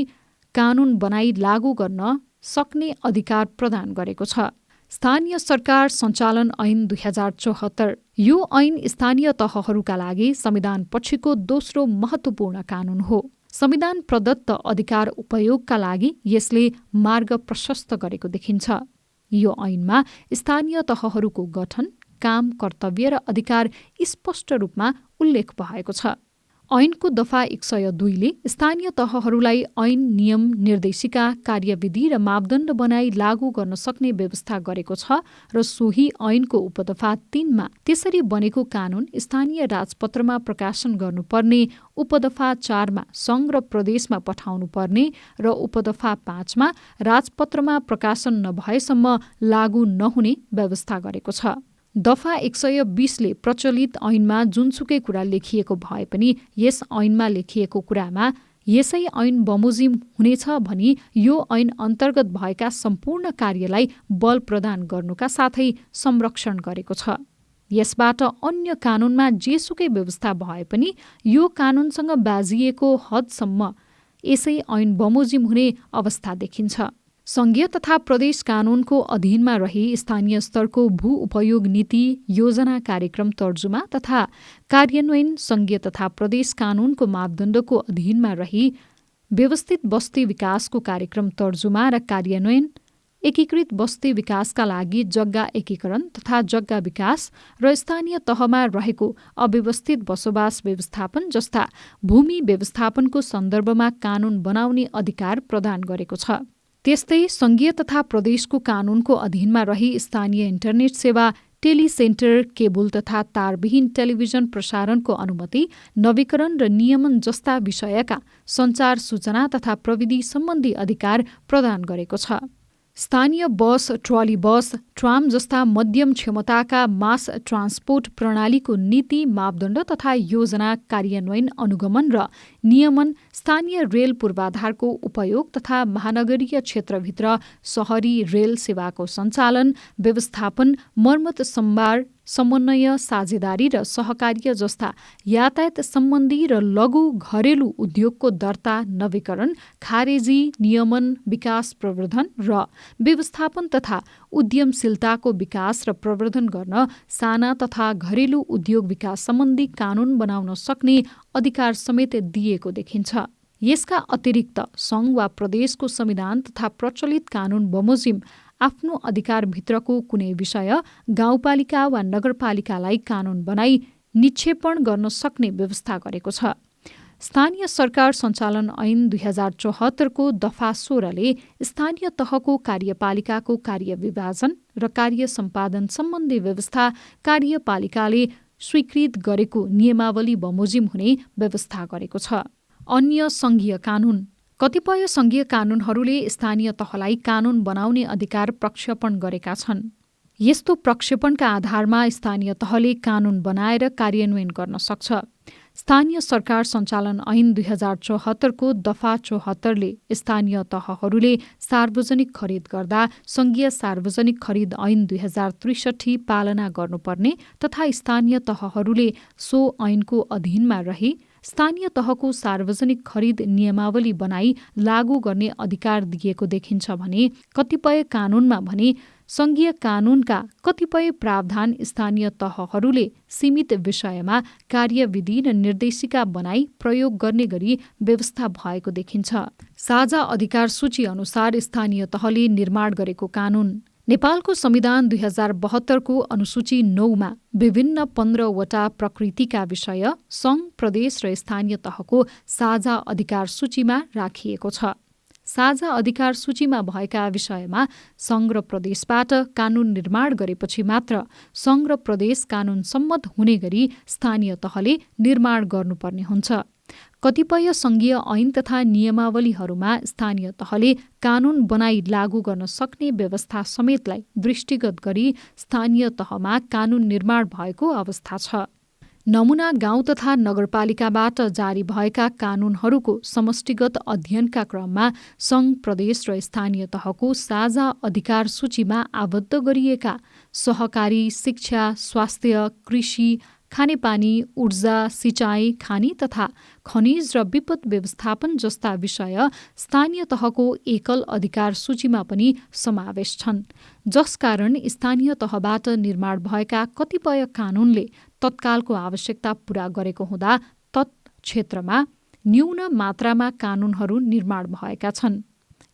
कानून बनाई लागू गर्न सक्ने अधिकार प्रदान गरेको छ। स्थानीय सरकार सञ्चालन ऐन 2074 यो ऐन स्थानीय तहहरूका लागि संविधान पछिको दोस्रो महत्त्वपूर्ण कानून हो। संविधान प्रदत्त अधिकार उपयोगका लागि यसले मार्ग प्रशस्त गरेको देखिन्छ। यो ऐनमा स्थानीय तहहरूको गठन, काम, कर्तव्य र अधिकार स्पष्ट रूपमा उल्लेख भएको छ। ऐनको दफा 102 ले स्थानीय तहहरूलाई ऐन, नियम, निर्देशिका, कार्यविधि र मापदण्ड बनाई लागू गर्न सक्ने व्यवस्था गरेको छ र सोही ऐनको उपदफा 3 मा त्यसरी बनेको कानून स्थानीय राजपत्रमा प्रकाशन गर्नुपर्ने, उपदफा 4 मा सङ्घ र प्रदेशमा पठाउनुपर्ने र उपदफा 5 मा राजपत्रमा प्रकाशन नभएसम्म लागू नहुने व्यवस्था गरेको छ। दफा 120 ले प्रचलित ऐनमा जुनसुकै कुरा लेखिएको भए पनि यस ऐनमा लेखिएको कुरामा यसै ऐन बमोजिम हुनेछ भनी यो ऐन अन्तर्गत भएका सम्पूर्ण कार्यलाई बल प्रदान गर्नुका साथै संरक्षण गरेको छ। यसबाट अन्य कानूनमा जेसुकै व्यवस्था भए पनि यो कानूनसँग बाजिएको हदसम्म यसै ऐन बमोजिम हुने अवस्था देखिन्छ। सङ्घीय तथा प्रदेश कानूनको अधीनमा रही स्थानीय स्तरको भू उपयोग नीति, योजना, कार्यक्रम तर्जुमा तथा कार्यान्वयन सङ्घीय तथा प्रदेश कानूनको मापदण्डको अधीनमा रही व्यवस्थित बस्ती विकासको कार्यक्रम तर्जुमा र कार्यान्वयन, एकीकृत बस्ती विकासका लागि जग्गा एकीकरण तथा जग्गा विकास र स्थानीय तहमा रहेको अव्यवस्थित बसोबास व्यवस्थापन जस्ता भूमि व्यवस्थापनको सन्दर्भमा कानून बनाउने अधिकार प्रदान गरेको छ। त्यस्तै सङ्घीय तथा प्रदेशको कानूनको अधीनमा रही स्थानीय इन्टरनेट सेवा, टेलिसेन्टर, केबुल तथा तारविहीन टेलिभिजन प्रसारणको अनुमति, नवीकरण र नियमन जस्ता विषयका सञ्चार, सूचना तथा प्रविधि सम्बन्धी अधिकार प्रदान गरेको छ। स्थानीय बस, ट्रली बस, ट्राम जस्ता मध्यम क्षमताका मास ट्रान्सपोर्ट प्रणालीको नीति, मापदण्ड तथा योजना, कार्यान्वयन, अनुगमन र नियमन, स्थानीय रेल पूर्वाधारको उपयोग तथा महानगरीय क्षेत्रभित्र सहरी रेल सेवाको सञ्चालन, व्यवस्थापन, मर्मत, सम्भार, समन्वय, साझेदारी र सहकार्य जस्ता यातायात सम्बन्धी र लघु घरेलु उद्योगको दर्ता, नवीकरण, खारेजी, नियमन, विकास प्रवर्धन र व्यवस्थापन तथा उद्यमशीलताको विकास र प्रवर्धन गर्न साना तथा घरेलु उद्योग विकास सम्बन्धी कानून बनाउन सक्ने अधिकार समेत दिएको देखिन्छ। यसका अतिरिक्त सङ्घ वा प्रदेशको संविधान तथा प्रचलित कानून बमोजिम आफ्नो अधिकारभित्रको कुनै विषय गाउँपालिका वा नगरपालिकालाई कानून बनाई निक्षेपण गर्न सक्ने व्यवस्था गरेको छ। स्थानीय सरकार सञ्चालन ऐन 2074 को दफा 16 ले स्थानीय तहको कार्यपालिकाको कार्य विभाजन र कार्य सम्पादन सम्बन्धी व्यवस्था कार्यपालिकाले स्वीकृत गरेको नियमावली बमोजिम हुने व्यवस्था गरेको छ। अन्य सङ्घीय कानून। कतिपय सङ्घीय कानूनहरूले स्थानीय तहलाई कानून बनाउने अधिकार प्रक्षेपण गरेका छन्। यस्तो प्रक्षेपणका आधारमा स्थानीय तहले कानून बनाएर कार्यान्वयन गर्न सक्छ। स्थानीय सरकार सञ्चालन ऐन 2074 को दफा 74 ले स्थानीय तहहरूले सार्वजनिक खरिद गर्दा सङ्घीय सार्वजनिक खरिद ऐन 2063 पालना गर्नुपर्ने तथा स्थानीय तहहरूले सो ऐनको अधीनमा रही स्थानीय तहको सार्वजनिक खरिद नियमावली बनाई लागू गर्ने अधिकार दिएको देखिन्छ भने कतिपय कानूनमा भने सङ्घीय कानूनका कतिपय प्रावधान स्थानीय तहहरूले सीमित विषयमा कार्यविधि र निर्देशिका बनाई प्रयोग गर्ने गरी व्यवस्था भएको देखिन्छ। साझा अधिकार सूची अनुसार स्थानीय तहले निर्माण गरेको कानून। नेपालको संविधान 2072 को अनुसूची 9 मा विभिन्न 15 वटा प्रकृतिका विषय सङ्घ, प्रदेश र स्थानीय तहको साझा अधिकार सूचीमा राखिएको छ। साझा अधिकार सूचीमा भएका विषयमा सङ्घ र प्रदेशबाट कानून निर्माण गरेपछि मात्र सङ्घ र प्रदेश कानून सम्मत हुने गरी स्थानीय तहले निर्माण गर्नुपर्ने हुन्छ। कतिपय सङ्घीय ऐन तथा नियमावलीहरूमा स्थानीय तहले कानून बनाई लागू गर्न सक्ने व्यवस्था समेतलाई दृष्टिगत गरी स्थानीय तहमा कानून निर्माण भएको अवस्था छ। नमुना गाउँ तथा नगरपालिकाबाट जारी भएका कानूनहरूको समष्टिगत अध्ययनका क्रममा सङ्घ, प्रदेश र स्थानीय तहको साझा अधिकार सूचीमा आबद्ध गरिएका सहकारी, शिक्षा, स्वास्थ्य, कृषि, खानेपानी, ऊर्जा, सिँचाइ, खानी तथा खनिज र विपद व्यवस्थापन जस्ता विषय स्थानीय तहको एकल अधिकार सूचीमा पनि समावेश छन्, जसकारण स्थानीय तहबाट निर्माण भएका कतिपय कानूनले तत्कालको आवश्यकता पूरा गरेको हुँदा तत् क्षेत्रमा न्यून मात्रामा कानूनहरू निर्माण भएका छन्।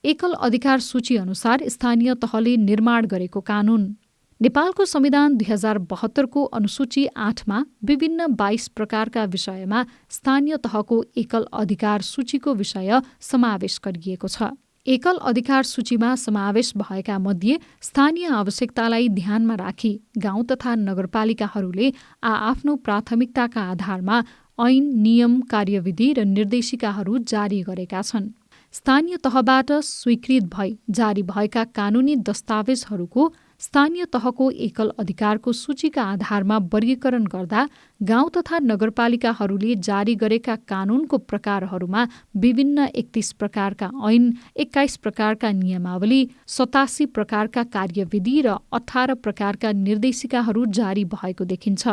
एकल अधिकार सूची अनुसार स्थानीय तहले निर्माण गरेको कानून। नेपालको संविधान 2072 को अनुसूची 8मा विभिन्न 22 प्रकारका विषयमा स्थानीय तहको एकल अधिकार सूचीको विषय समावेश गरिएको छ। एकल अधिकार सूचीमा समावेश भएका मध्ये स्थानीय आवश्यकतालाई ध्यानमा राखी गाउँ तथा नगरपालिकाहरूले आआफ्नो प्राथमिकताका आधारमा ऐन, नियम, कार्यविधि र निर्देशिकाहरू जारी गरेका छन्। स्थानीय तहबाट स्वीकृत भई जारी भएका कानूनी दस्तावेजहरूको स्थानीय तहको एकल अधिकारको सूचीका आधारमा वर्गीकरण गर्दा गाउँ तथा नगरपालिकाहरूले जारी गरेका कानूनको प्रकारहरूमा विभिन्न 31 प्रकारका ऐन, 21 प्रकारका नियमावली, 87 प्रकारका कार्यविधि र 18 प्रकारका निर्देशिकाहरू जारी भएको देखिन्छ।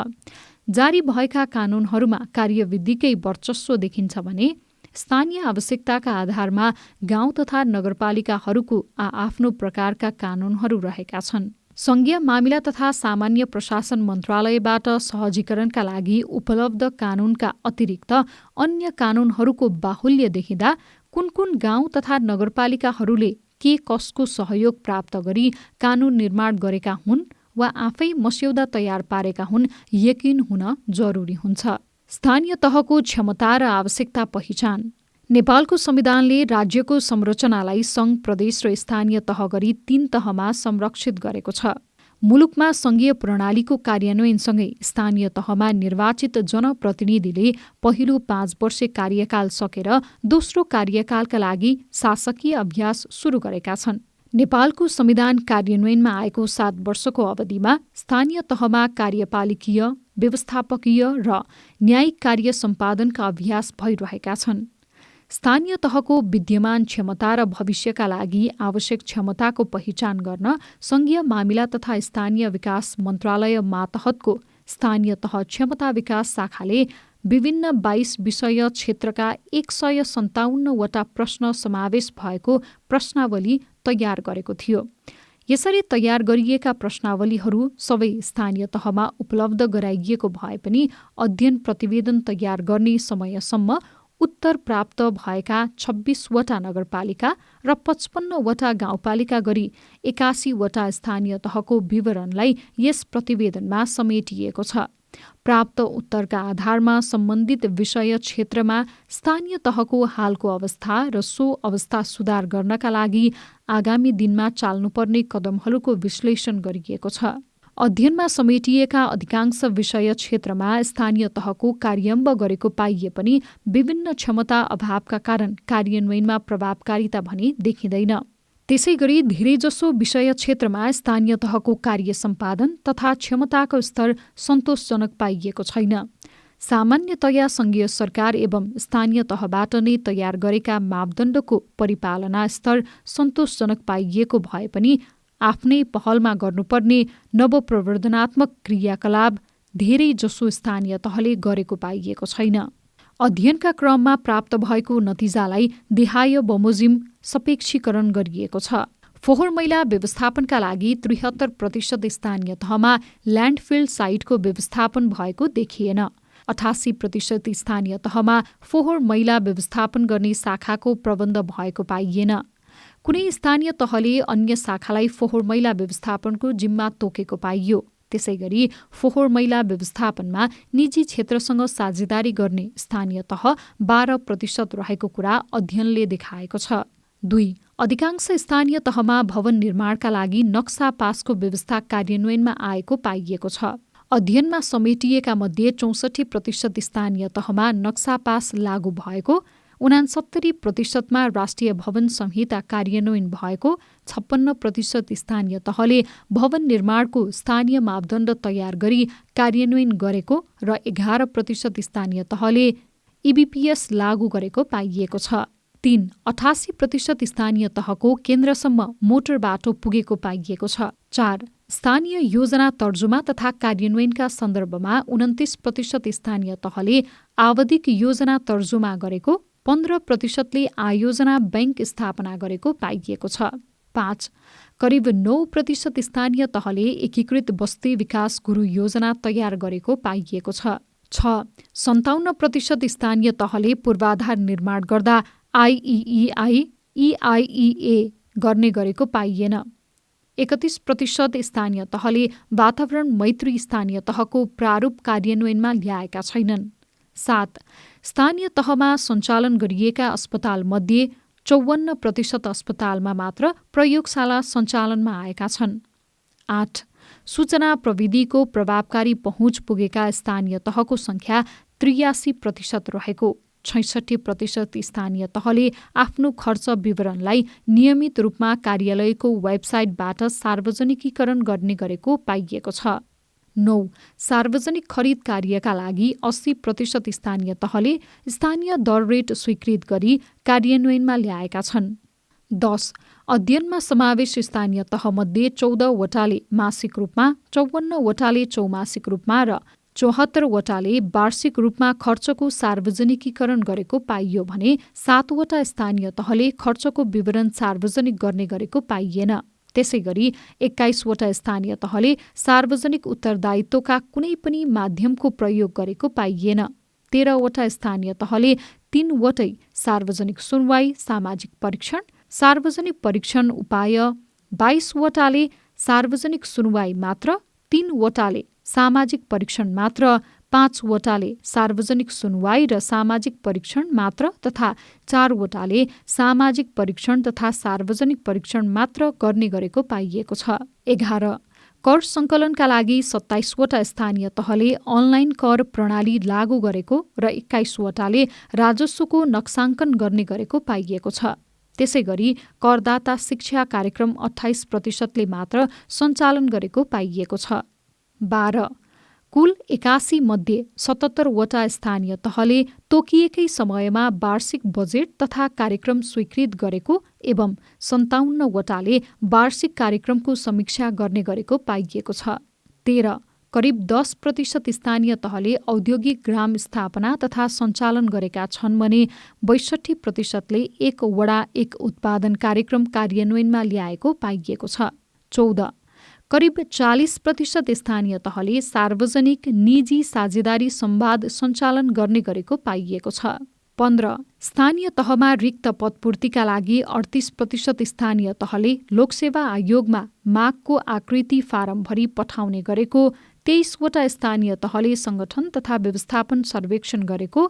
जारी भएका कानूनहरूमा कार्यविधिकै वर्चस्व देखिन्छ भने स्थानीय आवश्यकताका आधारमा गाउँ तथा नगरपालिकाहरूको आआफ्नो प्रकारका कानूनहरू रहेका छन्। सङ्घीय मामिला तथा सामान्य प्रशासन मन्त्रालयबाट सहजीकरणका लागि उपलब्ध कानूनका अतिरिक्त अन्य कानूनहरूको बाहुल्य देखिँदा कुन कुन गाउँ तथा नगरपालिकाहरूले के कसको सहयोग प्राप्त गरी कानून निर्माण गरेका हुन् वा आफै मस्यौदा तयार पारेका हुन् यकिन हुन जरुरी हुन्छ। स्थानीय तहको क्षमता र आवश्यकता पहिचान। नेपालको संविधानले राज्यको संरचनालाई सङ्घ, प्रदेश र स्थानीय तह गरी 3 तहमा संरक्षित गरेको छ। मुलुकमा सङ्घीय प्रणालीको कार्यान्वयनसँगै स्थानीय तहमा निर्वाचित जनप्रतिनिधिले पहिलो 5 वर्षे कार्यकाल सकेर दोस्रो कार्यकालका लागि शासकीय अभ्यास सुरु गरेका छन्। नेपालको संविधान कार्यान्वयनमा आएको 7 वर्षको अवधिमा स्थानीय तहमा कार्यपालिकीय, व्यवस्थापकीय र न्यायिक कार्य सम्पादनका अभ्यास भइरहेका छन्। स्थानीय तहको विद्यमान क्षमता र भविष्यका लागि आवश्यक क्षमताको पहिचान गर्न सङ्घीय मामिला तथा स्थानीय विकास मन्त्रालय मातहतको स्थानीय तह क्षमता विकास शाखाले विभिन्न 22 विषय क्षेत्रका 157 वटा प्रश्न समावेश भएको प्रश्नावली तयार गरेको थियो। यसरी तयार गरिएका प्रश्नावलीहरू सबै स्थानीय तहमा उपलब्ध गराइएको भए पनि अध्ययन प्रतिवेदन तयार गर्ने समयसम्म उत्तर प्राप्त भएका 26 वटा नगरपालिका र 55 वटा गाउँपालिका गरी 81 वटा स्थानीय तहको विवरणलाई यस प्रतिवेदनमा समेटिएको छ। प्राप्त उत्तरका आधारमा सम्बन्धित विषय क्षेत्रमा स्थानीय तहको हालको अवस्था र सो अवस्था सुधार गर्नका लागि आगामी दिनमा चाल्नुपर्ने कदमहरूको विश्लेषण गरिएको छ। अध्ययनमा समेटिएका अधिकांश विषय क्षेत्रमा स्थानीय तहको कार्यान्व गरेको पाइए पनि विभिन्न क्षमता अभावका कारण कार्यान्वयनमा प्रभावकारिता भने देखिँदैन। त्यसैगरी धेरैजसो विषय क्षेत्रमा स्थानीय तहको कार्य सम्पादन तथा क्षमताको स्तर सन्तोषजनक पाइएको छैन। सामान्यतया सङ्घीय सरकार एवं स्थानीय तहबाट नै तयार गरेका मापदण्डको परिपालना स्तर सन्तोषजनक पाइएको भए पनि आफ्नै पहलमा गर्नुपर्ने नवप्रवर्धनात्मक क्रियाकलाप धेरै जसो स्थानीय तहले गरेको पाइएको छैन। अध्ययनका क्रममा प्राप्त भएको नतिजालाई देहाय बमोजिम सपेक्षीकरण गरिएको छ। फोहोर मैला व्यवस्थापनका लागि 73% स्थानीय तहमा ल्यान्डफिल साइटको व्यवस्थापन भएको देखिएन। 88% स्थानीय तहमा फोहोर मैला व्यवस्थापन गर्ने शाखाको प्रबन्ध भएको पाइएन। कुनै स्थानीय तहले अन्य शाखालाई फोहोर मैला व्यवस्थापनको जिम्मा तोकेको पाइयो। त्यसैगरी फोहोर मैला व्यवस्थापनमा निजी क्षेत्रसँग साझेदारी गर्ने स्थानीय तह 12% रहेको कुरा अध्ययनले देखाएको छ। 2. अधिकांश स्थानीय तहमा भवन निर्माणका लागि नक्सा पासको व्यवस्था कार्यान्वयनमा आएको पाइएको छ। अध्ययनमा समेटिएका मध्ये 64% स्थानीय तहमा नक्सा पास लागू भएको, 69% राष्ट्रिय भवन संहिता कार्यान्वयन भएको, 56% स्थानीय तहले भवन निर्माणको स्थानीय मापदण्ड तयार गरी कार्यान्वयन गरेको र 11% स्थानीय तहले EBPS लागू गरेको पाइएको छ। 3. 88% स्थानीय तहको केन्द्रसम्म मोटर बाटो पुगेको पाइएको छ। 4. स्थानीय योजना तर्जुमा तथा कार्यान्वयनका सन्दर्भमा 29% स्थानीय तहले आवधिक योजना तर्जुमा गरेको, 15%ले आयोजना बैंक स्थापना गरेको पाइएको छ। 5. करिब 9% स्थानीय तहले एकीकृत बस्ती विकास गुरु योजना तयार गरेको पाइएको छ। 6. 57% स्थानीय तहले पूर्वाधार निर्माण गर्दा IEEI, EIEA गर्ने गरेको पाइएन। 31% स्थानीय तहले वातावरण मैत्री स्थानीय तहको प्रारूप कार्यान्वयनमा ल्याएका छैनन्। 7. स्थानीय तहमा सञ्चालन गरिएका अस्पतालमध्ये 54% अस्पतालमा मात्र प्रयोगशाला सञ्चालनमा आएका छन्। 8. सूचना प्रविधिको प्रभावकारी पहुँच पुगेका स्थानीय तहको सङ्ख्या 83% रहेको, 66% स्थानीय तहले आफ्नो खर्च विवरणलाई नियमित रूपमा कार्यालयको वेबसाइटबाट सार्वजनिकीकरण गर्ने गरेको पाइएको छ। 9. सार्वजनिक खरिद कार्यका लागि 80% स्थानीय तहले स्थानीय दर रेट स्वीकृत गरी कार्यान्वयनमा ल्याएका छन्। 10. अध्ययनमा समावेश स्थानीय तहमध्ये 14वटाले मासिक रूपमा, 54वटाले चौमासिक रूपमा र 74वटाले वार्षिक रूपमा खर्चको सार्वजनिकीकरण गरेको पाइयो भने 7वटा स्थानीय तहले खर्चको विवरण सार्वजनिक गर्ने गरेको पाइएन। त्यसैगरी 21वटा स्थानीय तहले सार्वजनिक उत्तरदायित्वका कुनै पनि माध्यमको प्रयोग गरेको पाइएन। 13वटा स्थानीय तहले 3वटै सार्वजनिक सुनवाई, सामाजिक परीक्षण, सार्वजनिक परीक्षण उपाय, 22वटाले सार्वजनिक सुनवाई मात्र, 3वटाले सामाजिक परीक्षण मात्र, 5वटाले सार्वजनिक सुनवाई र सामाजिक परीक्षण मात्र तथा 4वटाले सामाजिक परीक्षण तथा सार्वजनिक परीक्षण मात्र गर्ने गरेको पाइएको छ। 11. कर सङ्कलनका लागि 27वटा स्थानीय तहले अनलाइन कर प्रणाली लागू गरेको र 21वटाले राजस्वको नक्साङ्कन गर्ने गरेको पाइएको छ। त्यसैगरी करदाता शिक्षा कार्यक्रम 28%ले मात्र सञ्चालन गरेको पाइएको छ। 12. कुल 81 मध्ये 77वटा स्थानीय तहले तोकिएकै समयमा वार्षिक बजेट तथा कार्यक्रम स्वीकृत गरेको एवं 57वटाले वार्षिक कार्यक्रमको समीक्षा गर्ने गरेको पाइएको छ। 13. करिब 10% स्थानीय तहले औद्योगिक ग्राम स्थापना तथा सञ्चालन गरेका छन् भने 62%ले एक वडा एक उत्पादन कार्यक्रम कार्यान्वयनमा ल्याएको पाइएको छ। 14. करिब 40% स्थानीय तहले सार्वजनिक निजी साझेदारी संवाद सञ्चालन गर्ने गरेको पाइएको छ। 15. स्थानीय तहमा रिक्त पदपूर्तिका लागि 38% स्थानीय तहले लोकसेवा आयोगमा मागको आकृति फारम भरी पठाउने गरेको, 23वटा स्थानीय तहले संगठन तथा व्यवस्थापन सर्वेक्षण गरेको,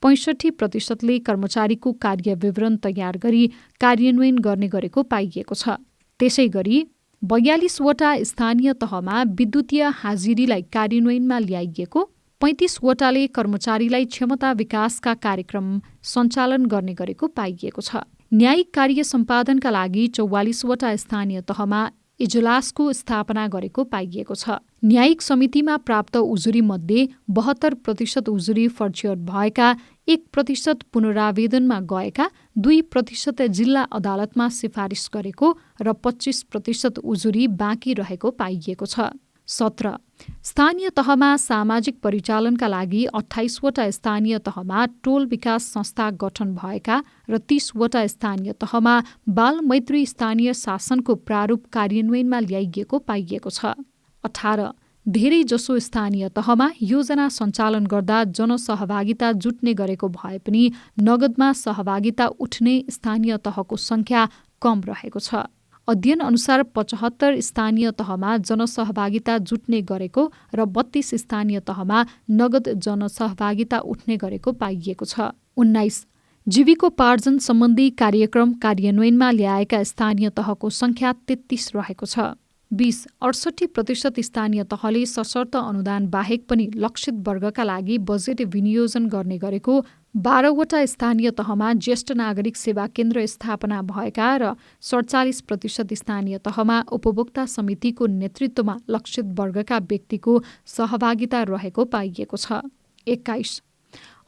65%ले कर्मचारीको कार्य विवरण तयार गरी कार्यान्वयन गर्ने गरेको पाइएको छ। त्यसैगरी 42वटा स्थानीय तहमा विद्युतीय हाजिरीलाई कार्यान्वयनमा ल्याइएको, 35वटाले कर्मचारीलाई क्षमता विकासका कार्यक्रम सञ्चालन गर्ने गरेको पाइएको छ। न्यायिक कार्य सम्पादनका लागि 44वटा स्थानीय तहमा इजलासको स्थापना गरेको पाइएको छ। न्यायिक समितिमा प्राप्त उजुरीमध्ये 72% उजुरी फर्जियत भएका, 1% पुनरावेदनमा गएका, 2% जिल्ला अदालतमा सिफारिस गरेको र 25% उजुरी बाँकी रहेको पाइएको छ। 17. स्थानीय तहमा सामाजिक परिचालनका लागि 28वटा स्थानीय तहमा टोल विकास संस्था गठन भएका र 30वटा स्थानीय तहमा बाल मैत्री स्थानीय शासनको प्रारूप कार्यान्वयनमा ल्याइएको पाइएको छ। 18. धेरै जसो स्थानीय तहमा योजना सञ्चालन गर्दा जनसहभागिता जुट्ने गरेको भए पनि नगदमा सहभागिता उठ्ने स्थानीय तहको सङ्ख्या कम रहेको छ। अध्ययन अनुसार 75 स्थानीय तहमा जनसहभागिता जुट्ने गरेको र 32 स्थानीय तहमा नगद जनसहभागिता उठ्ने गरेको पाइएको छ। 19. जीविकोपार्जन सम्बन्धी कार्यक्रम कार्यान्वयनमा ल्याएका स्थानीय तहको सङ्ख्या 33 रहेको छ। 20. 68% स्थानीय तहले सशर्त अनुदान बाहेक पनि लक्षित वर्गका लागि बजेट विनियोजन गर्ने गरेको, 12वटा स्थानीय तहमा ज्येष्ठ नागरिक सेवा केन्द्र स्थापना भएका र 47% स्थानीय तहमा उपभोक्ता समितिको नेतृत्वमा लक्षित वर्गका व्यक्तिको सहभागिता रहेको पाइएको छ। 21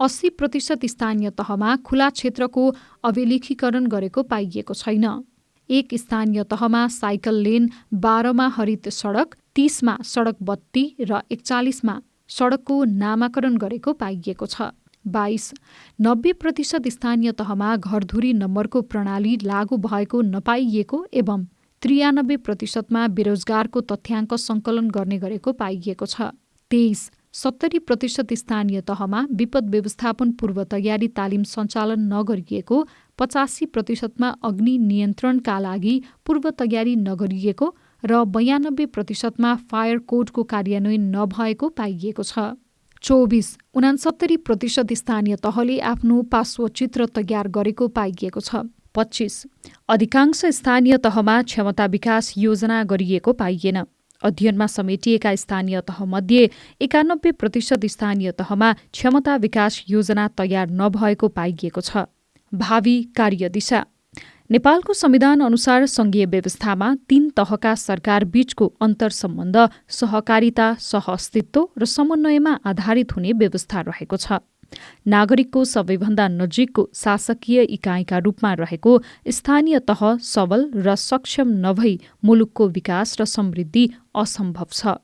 80% स्थानीय तहमा खुला क्षेत्रको अभिलेखीकरण गरेको पाइएको छैन। 1 स्थानीय तहमा साइकल लेन, 12मा हरित सडक, 30मा सडक बत्ती र 41मा सडकको नामाकरण गरेको पाइएको छ। 22 90% स्थानीय तहमा घरधुरी नम्बरको प्रणाली लागू भएको नपाइएको एवं 93%मा बेरोजगारको तथ्याङ्क सङ्कलन गर्ने गरेको पाइएको छ। 23 70% स्थानीय तहमा विपद व्यवस्थापन पूर्व तयारी तालिम सञ्चालन नगरिएको, 85%मा अग्नि नियन्त्रणका लागि पूर्व तयारी नगरिएको र 92%मा फायर कोडको कार्यान्वयन नभएको पाइएको छ। 24 69% स्थानीय तहले आफ्नो पार्श्वचित्र तयार गरेको पाइएको छ। 25 अधिकांश स्थानीय तहमा क्षमता विकास योजना गरिएको पाइएन। अध्ययनमा समेटिएका स्थानीय तहमध्ये 91% स्थानीय तहमा क्षमता विकास योजना तयार नभएको पाइएको छ। भावी कार्यदिशा नेपालको संविधान अनुसार संघीय व्यवस्थामा 3 तहका सरकार बीचको अन्तर्सम्बन्ध सहकारिता, सहअस्तित्व र समन्वयमा आधारित हुने व्यवस्था रहेको छ। नागरिकको सबैभन्दा नजिकको शासकीय इकाइका रूपमा रहेको स्थानीय तह सबल र सक्षम नभई मुलुकको विकास र समृद्धि असम्भव छ।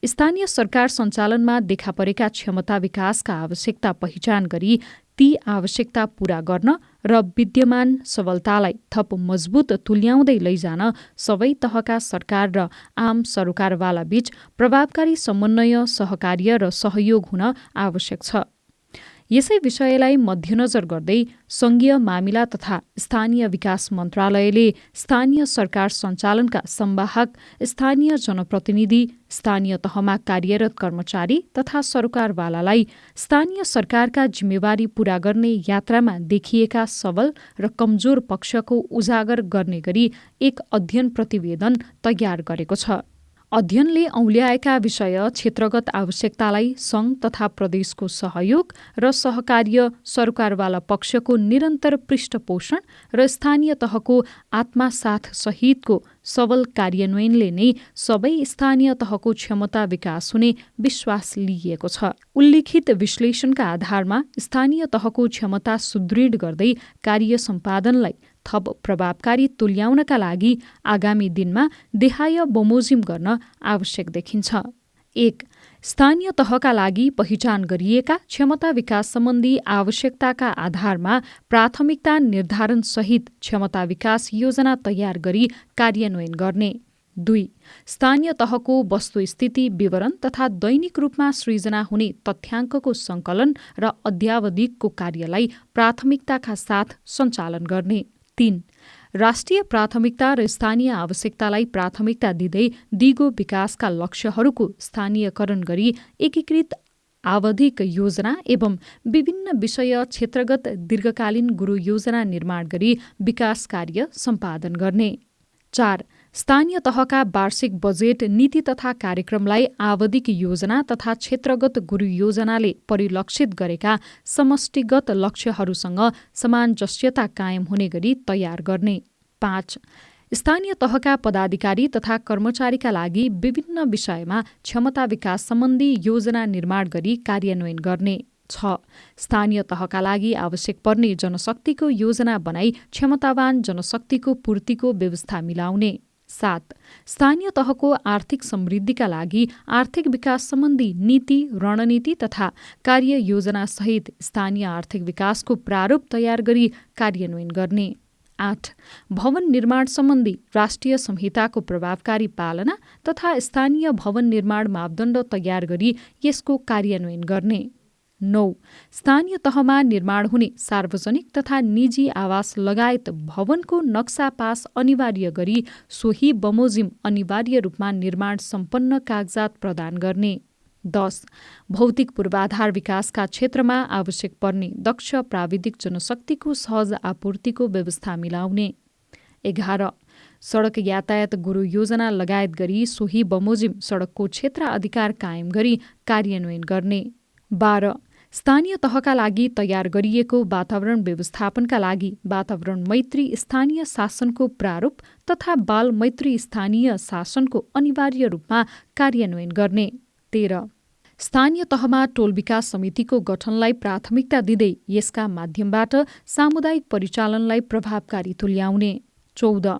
स्थानीय सरकार सञ्चालनमा देखा परेका क्षमता विकासका आवश्यकता पहिचान गरी ती आवश्यकता पूरा गर्न र विद्यमान सबलतालाई थप मजबुत तुल्याउँदै लैजान सबै तहका सरकार र आम सरोकारवाला बीच प्रभावकारी समन्वय, सहकार्य र सहयोग हुन आवश्यक छ। यसै विषयलाई मध्यनजर गर्दै संघीय मामिला तथा स्थानीय विकास मन्त्रालयले स्थानीय सरकार सञ्चालनका संवाहक, स्थानीय जनप्रतिनिधि, स्थानीय तहमा कार्यरत कर्मचारी तथा सरोकारवालालाई स्थानीय सरकारका जिम्मेवारी पूरा गर्ने यात्रामा देखिएका सबल र कमजोर पक्षको उजागर गर्ने गरी एक अध्ययन प्रतिवेदन तयार गरेको छ। अध्ययनले औल्याएका विषय क्षेत्रगत आवश्यकतालाई सङ्घ तथा प्रदेशको सहयोग र सहकार्य, सरोकारवाला पक्षको निरन्तर पृष्ठपोषण र स्थानीय तहको आत्मासाथ सहितको सबल कार्यान्वयनले नै सबै स्थानीय तहको क्षमता विकास हुने विश्वास लिइएको छ। उल्लिखित विश्लेषणका आधारमा स्थानीय तहको क्षमता सुदृढ गर्दै कार्य सम्पादनलाई थप प्रभावकारी तुल्याउनका लागि आगामी दिनमा देहाय बमोजिम गर्न आवश्यक देखिन्छ। 1 स्थानीय तहका लागि पहिचान गरिएका क्षमता विकास सम्बन्धी आवश्यकताका आधारमा प्राथमिकता निर्धारण सहित क्षमता विकास योजना तयार गरी कार्यान्वयन गर्ने। 2 स्थानीय तहको वस्तुस्थिति विवरण तथा दैनिक रूपमा सृजना हुने तथ्याङ्कको सङ्कलन र अद्यावधिकको कार्यलाई प्राथमिकताका साथ सञ्चालन गर्ने। 3 राष्ट्रिय प्राथमिकता र स्थानीय आवश्यकतालाई प्राथमिकता दिँदै दिगो विकासका लक्ष्यहरूको स्थानीयकरण गरी एकीकृत आवधिक योजना एवं विभिन्न विषय क्षेत्रगत दीर्घकालीन गुरु योजना निर्माण गरी विकास कार्य सम्पादन गर्ने। 4 स्थानीय तहका वार्षिक बजेट, नीति तथा कार्यक्रमलाई आवधिक योजना तथा क्षेत्रगत गुरु योजनाले परिलक्षित गरेका समष्टिगत लक्ष्यहरूसँग सामञ्जस्यता कायम हुने गरी तयार गर्ने। 5 स्थानीय तहका पदाधिकारी तथा कर्मचारीका लागि विभिन्न विषयमा क्षमता विकास सम्बन्धी योजना निर्माण गरी कार्यान्वयन गर्ने। 6 स्थानीय तहका लागि आवश्यक पर्ने जनशक्तिको योजना बनाई क्षमतावान जनशक्तिको पूर्तिको व्यवस्था मिलाउने। 7 स्थानीय तहको आर्थिक समृद्धिका लागि आर्थिक विकास सम्बन्धी नीति, रणनीति तथा कार्य योजना सहित स्थानीय आर्थिक विकासको प्रारूप तयार गरी कार्यान्वयन गर्ने। 8 भवन निर्माण सम्बन्धी राष्ट्रिय संहिताको प्रभावकारी पालना तथा स्थानीय भवन निर्माण मापदण्ड तयार गरी यसको कार्यान्वयन गर्ने। 9 स्थानीय तहमा निर्माण हुने सार्वजनिक तथा निजी आवास लगायत भवनको नक्सा पास अनिवार्य गरी सोही बमोजिम अनिवार्य रूपमा निर्माण सम्पन्न कागजात प्रदान गर्ने। 10 भौतिक पूर्वाधार विकासका क्षेत्रमा आवश्यक पर्ने दक्ष प्राविधिक जनशक्तिको सहज आपूर्तिको व्यवस्था मिलाउने। 11 सडक यातायात गुरु योजना लगायत गरी सोही बमोजिम सडकको क्षेत्र अधिकार कायम गरी कार्यान्वयन गर्ने। 12 स्थानीय तहका लागि तयार गरिएको वातावरण व्यवस्थापनका लागि वातावरण मैत्री स्थानीय शासनको प्रारूप तथा बाल मैत्री स्थानीय शासनको अनिवार्य रूपमा कार्यान्वयन गर्ने। 13. स्थानीय तहमा टोल विकास समितिको गठनलाई प्राथमिकता दिँदै यसका माध्यमबाट सामुदायिक परिचालनलाई प्रभावकारी तुल्याउने। 14.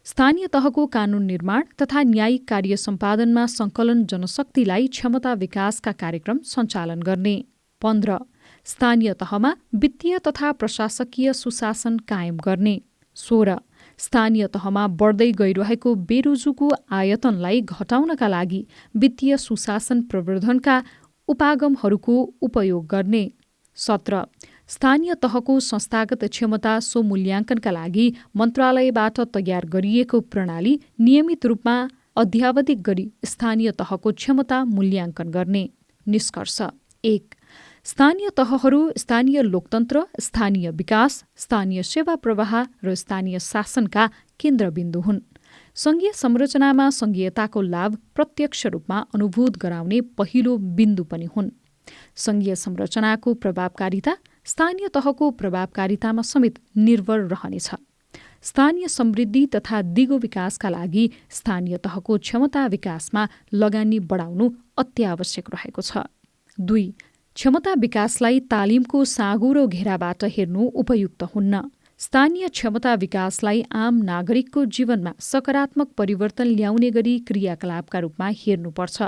स्थानीय तहको कानून निर्माण तथा न्यायिक कार्य सम्पादनमा सङ्कलन जनशक्तिलाई क्षमता विकासका कार्यक्रम सञ्चालन गर्ने। 15. स्थानीय तहमा वित्तीय तथा प्रशासकीय सुशासन कायम गर्ने। 16. स्थानीय तहमा बढ्दै गइरहेको बेरोजुगो आयतनलाई घटाउनका लागि वित्तीय सुशासन प्रवर्धनका उपागमहरूको उपयोग गर्ने। 17. स्थानीय तहको संस्थागत क्षमता स्वमूल्याङ्कनका लागि मन्त्रालयबाट तयार गरिएको प्रणाली नियमित रूपमा अध्यावधिक गरी स्थानीय तहको क्षमता मूल्याङ्कन गर्ने। निष्कर्ष 1. स्थानीय तहहरू स्थानीय लोकतन्त्र, स्थानीय विकास, स्थानीय सेवा प्रवाह र स्थानीय शासनका केन्द्रबिन्दु हुन्। सङ्घीय संरचनामा सङ्घीयताको लाभ प्रत्यक्ष रूपमा अनुभूत गराउने पहिलो बिन्दु पनि हुन्। सङ्घीय संरचनाको प्रभावकारिता स्थानीय तहको प्रभावकारितामा समेत निर्भर रहनेछ। स्थानीय समृद्धि तथा दिगो विकासका लागि स्थानीय तहको क्षमता विकासमा लगानी बढाउनु अत्यावश्यक रहेको छ। 2. क्षमता विकासलाई तालिमको साँघुरो घेराबाट हेर्नु उपयुक्त हुन्न। स्थानीय क्षमता विकासलाई आम नागरिकको जीवनमा सकारात्मक परिवर्तन ल्याउने गरी क्रियाकलापका रूपमा हेर्नुपर्छ।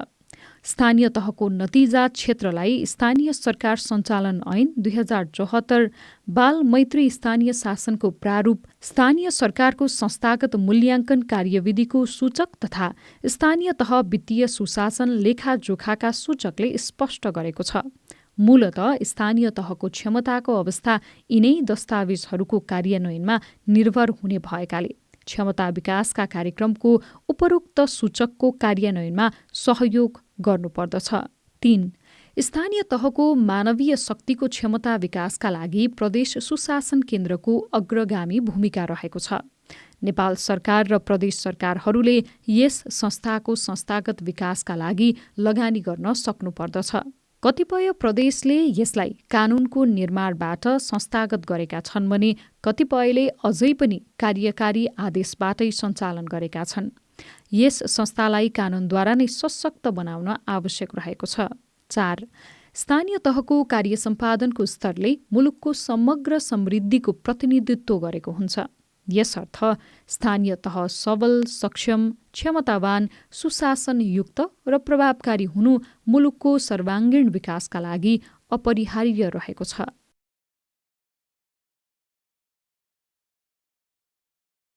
स्थानीय तहको नतिजा क्षेत्रलाई स्थानीय सरकार सञ्चालन ऐन 2074, बाल मैत्री स्थानीय शासनको प्रारूप, स्थानीय सरकारको संस्थागत मूल्याङ्कन कार्यविधिको सूचक तथा स्थानीय तह वित्तीय सुशासन लेखाजोखाका सूचकले स्पष्ट गरेको छ। मूलतः स्थानीय तहको क्षमताको अवस्था यिनै दस्तावेजहरूको कार्यान्वयनमा निर्भर हुने भएकाले क्षमता विकासका कार्यक्रमको उपरोक्त सूचकको कार्यान्वयनमा सहयोग गर्नुपर्दछ। 3. स्थानीय तहको मानवीय शक्तिको क्षमता विकासका लागि प्रदेश सुशासन केन्द्रको अग्रगामी भूमिका रहेको छ। नेपाल सरकार र प्रदेश सरकारहरूले यस संस्थाको संस्थागत विकासका लागि लगानी गर्न सक्नुपर्दछ। कतिपय प्रदेशले यसलाई कानूनको निर्माणबाट संस्थागत गरेका छन् भने कतिपयले अझै पनि कार्यकारी आदेशबाटै सञ्चालन गरेका छन्। यस संस्थालाई कानूनद्वारा नै सशक्त बनाउन आवश्यक रहेको छ। 4. स्थानीय तहको कार्य सम्पादनको स्तरले मुलुकको समग्र समृद्धिको प्रतिनिधित्व गरेको हुन्छ। यसर्थ स्थानीय तह सबल, सक्षम, क्षमतावान, सुशासनयुक्त र प्रभावकारी हुनु मुलुकको सर्वाङ्गीण विकासका लागि अपरिहार्य रहेको छ।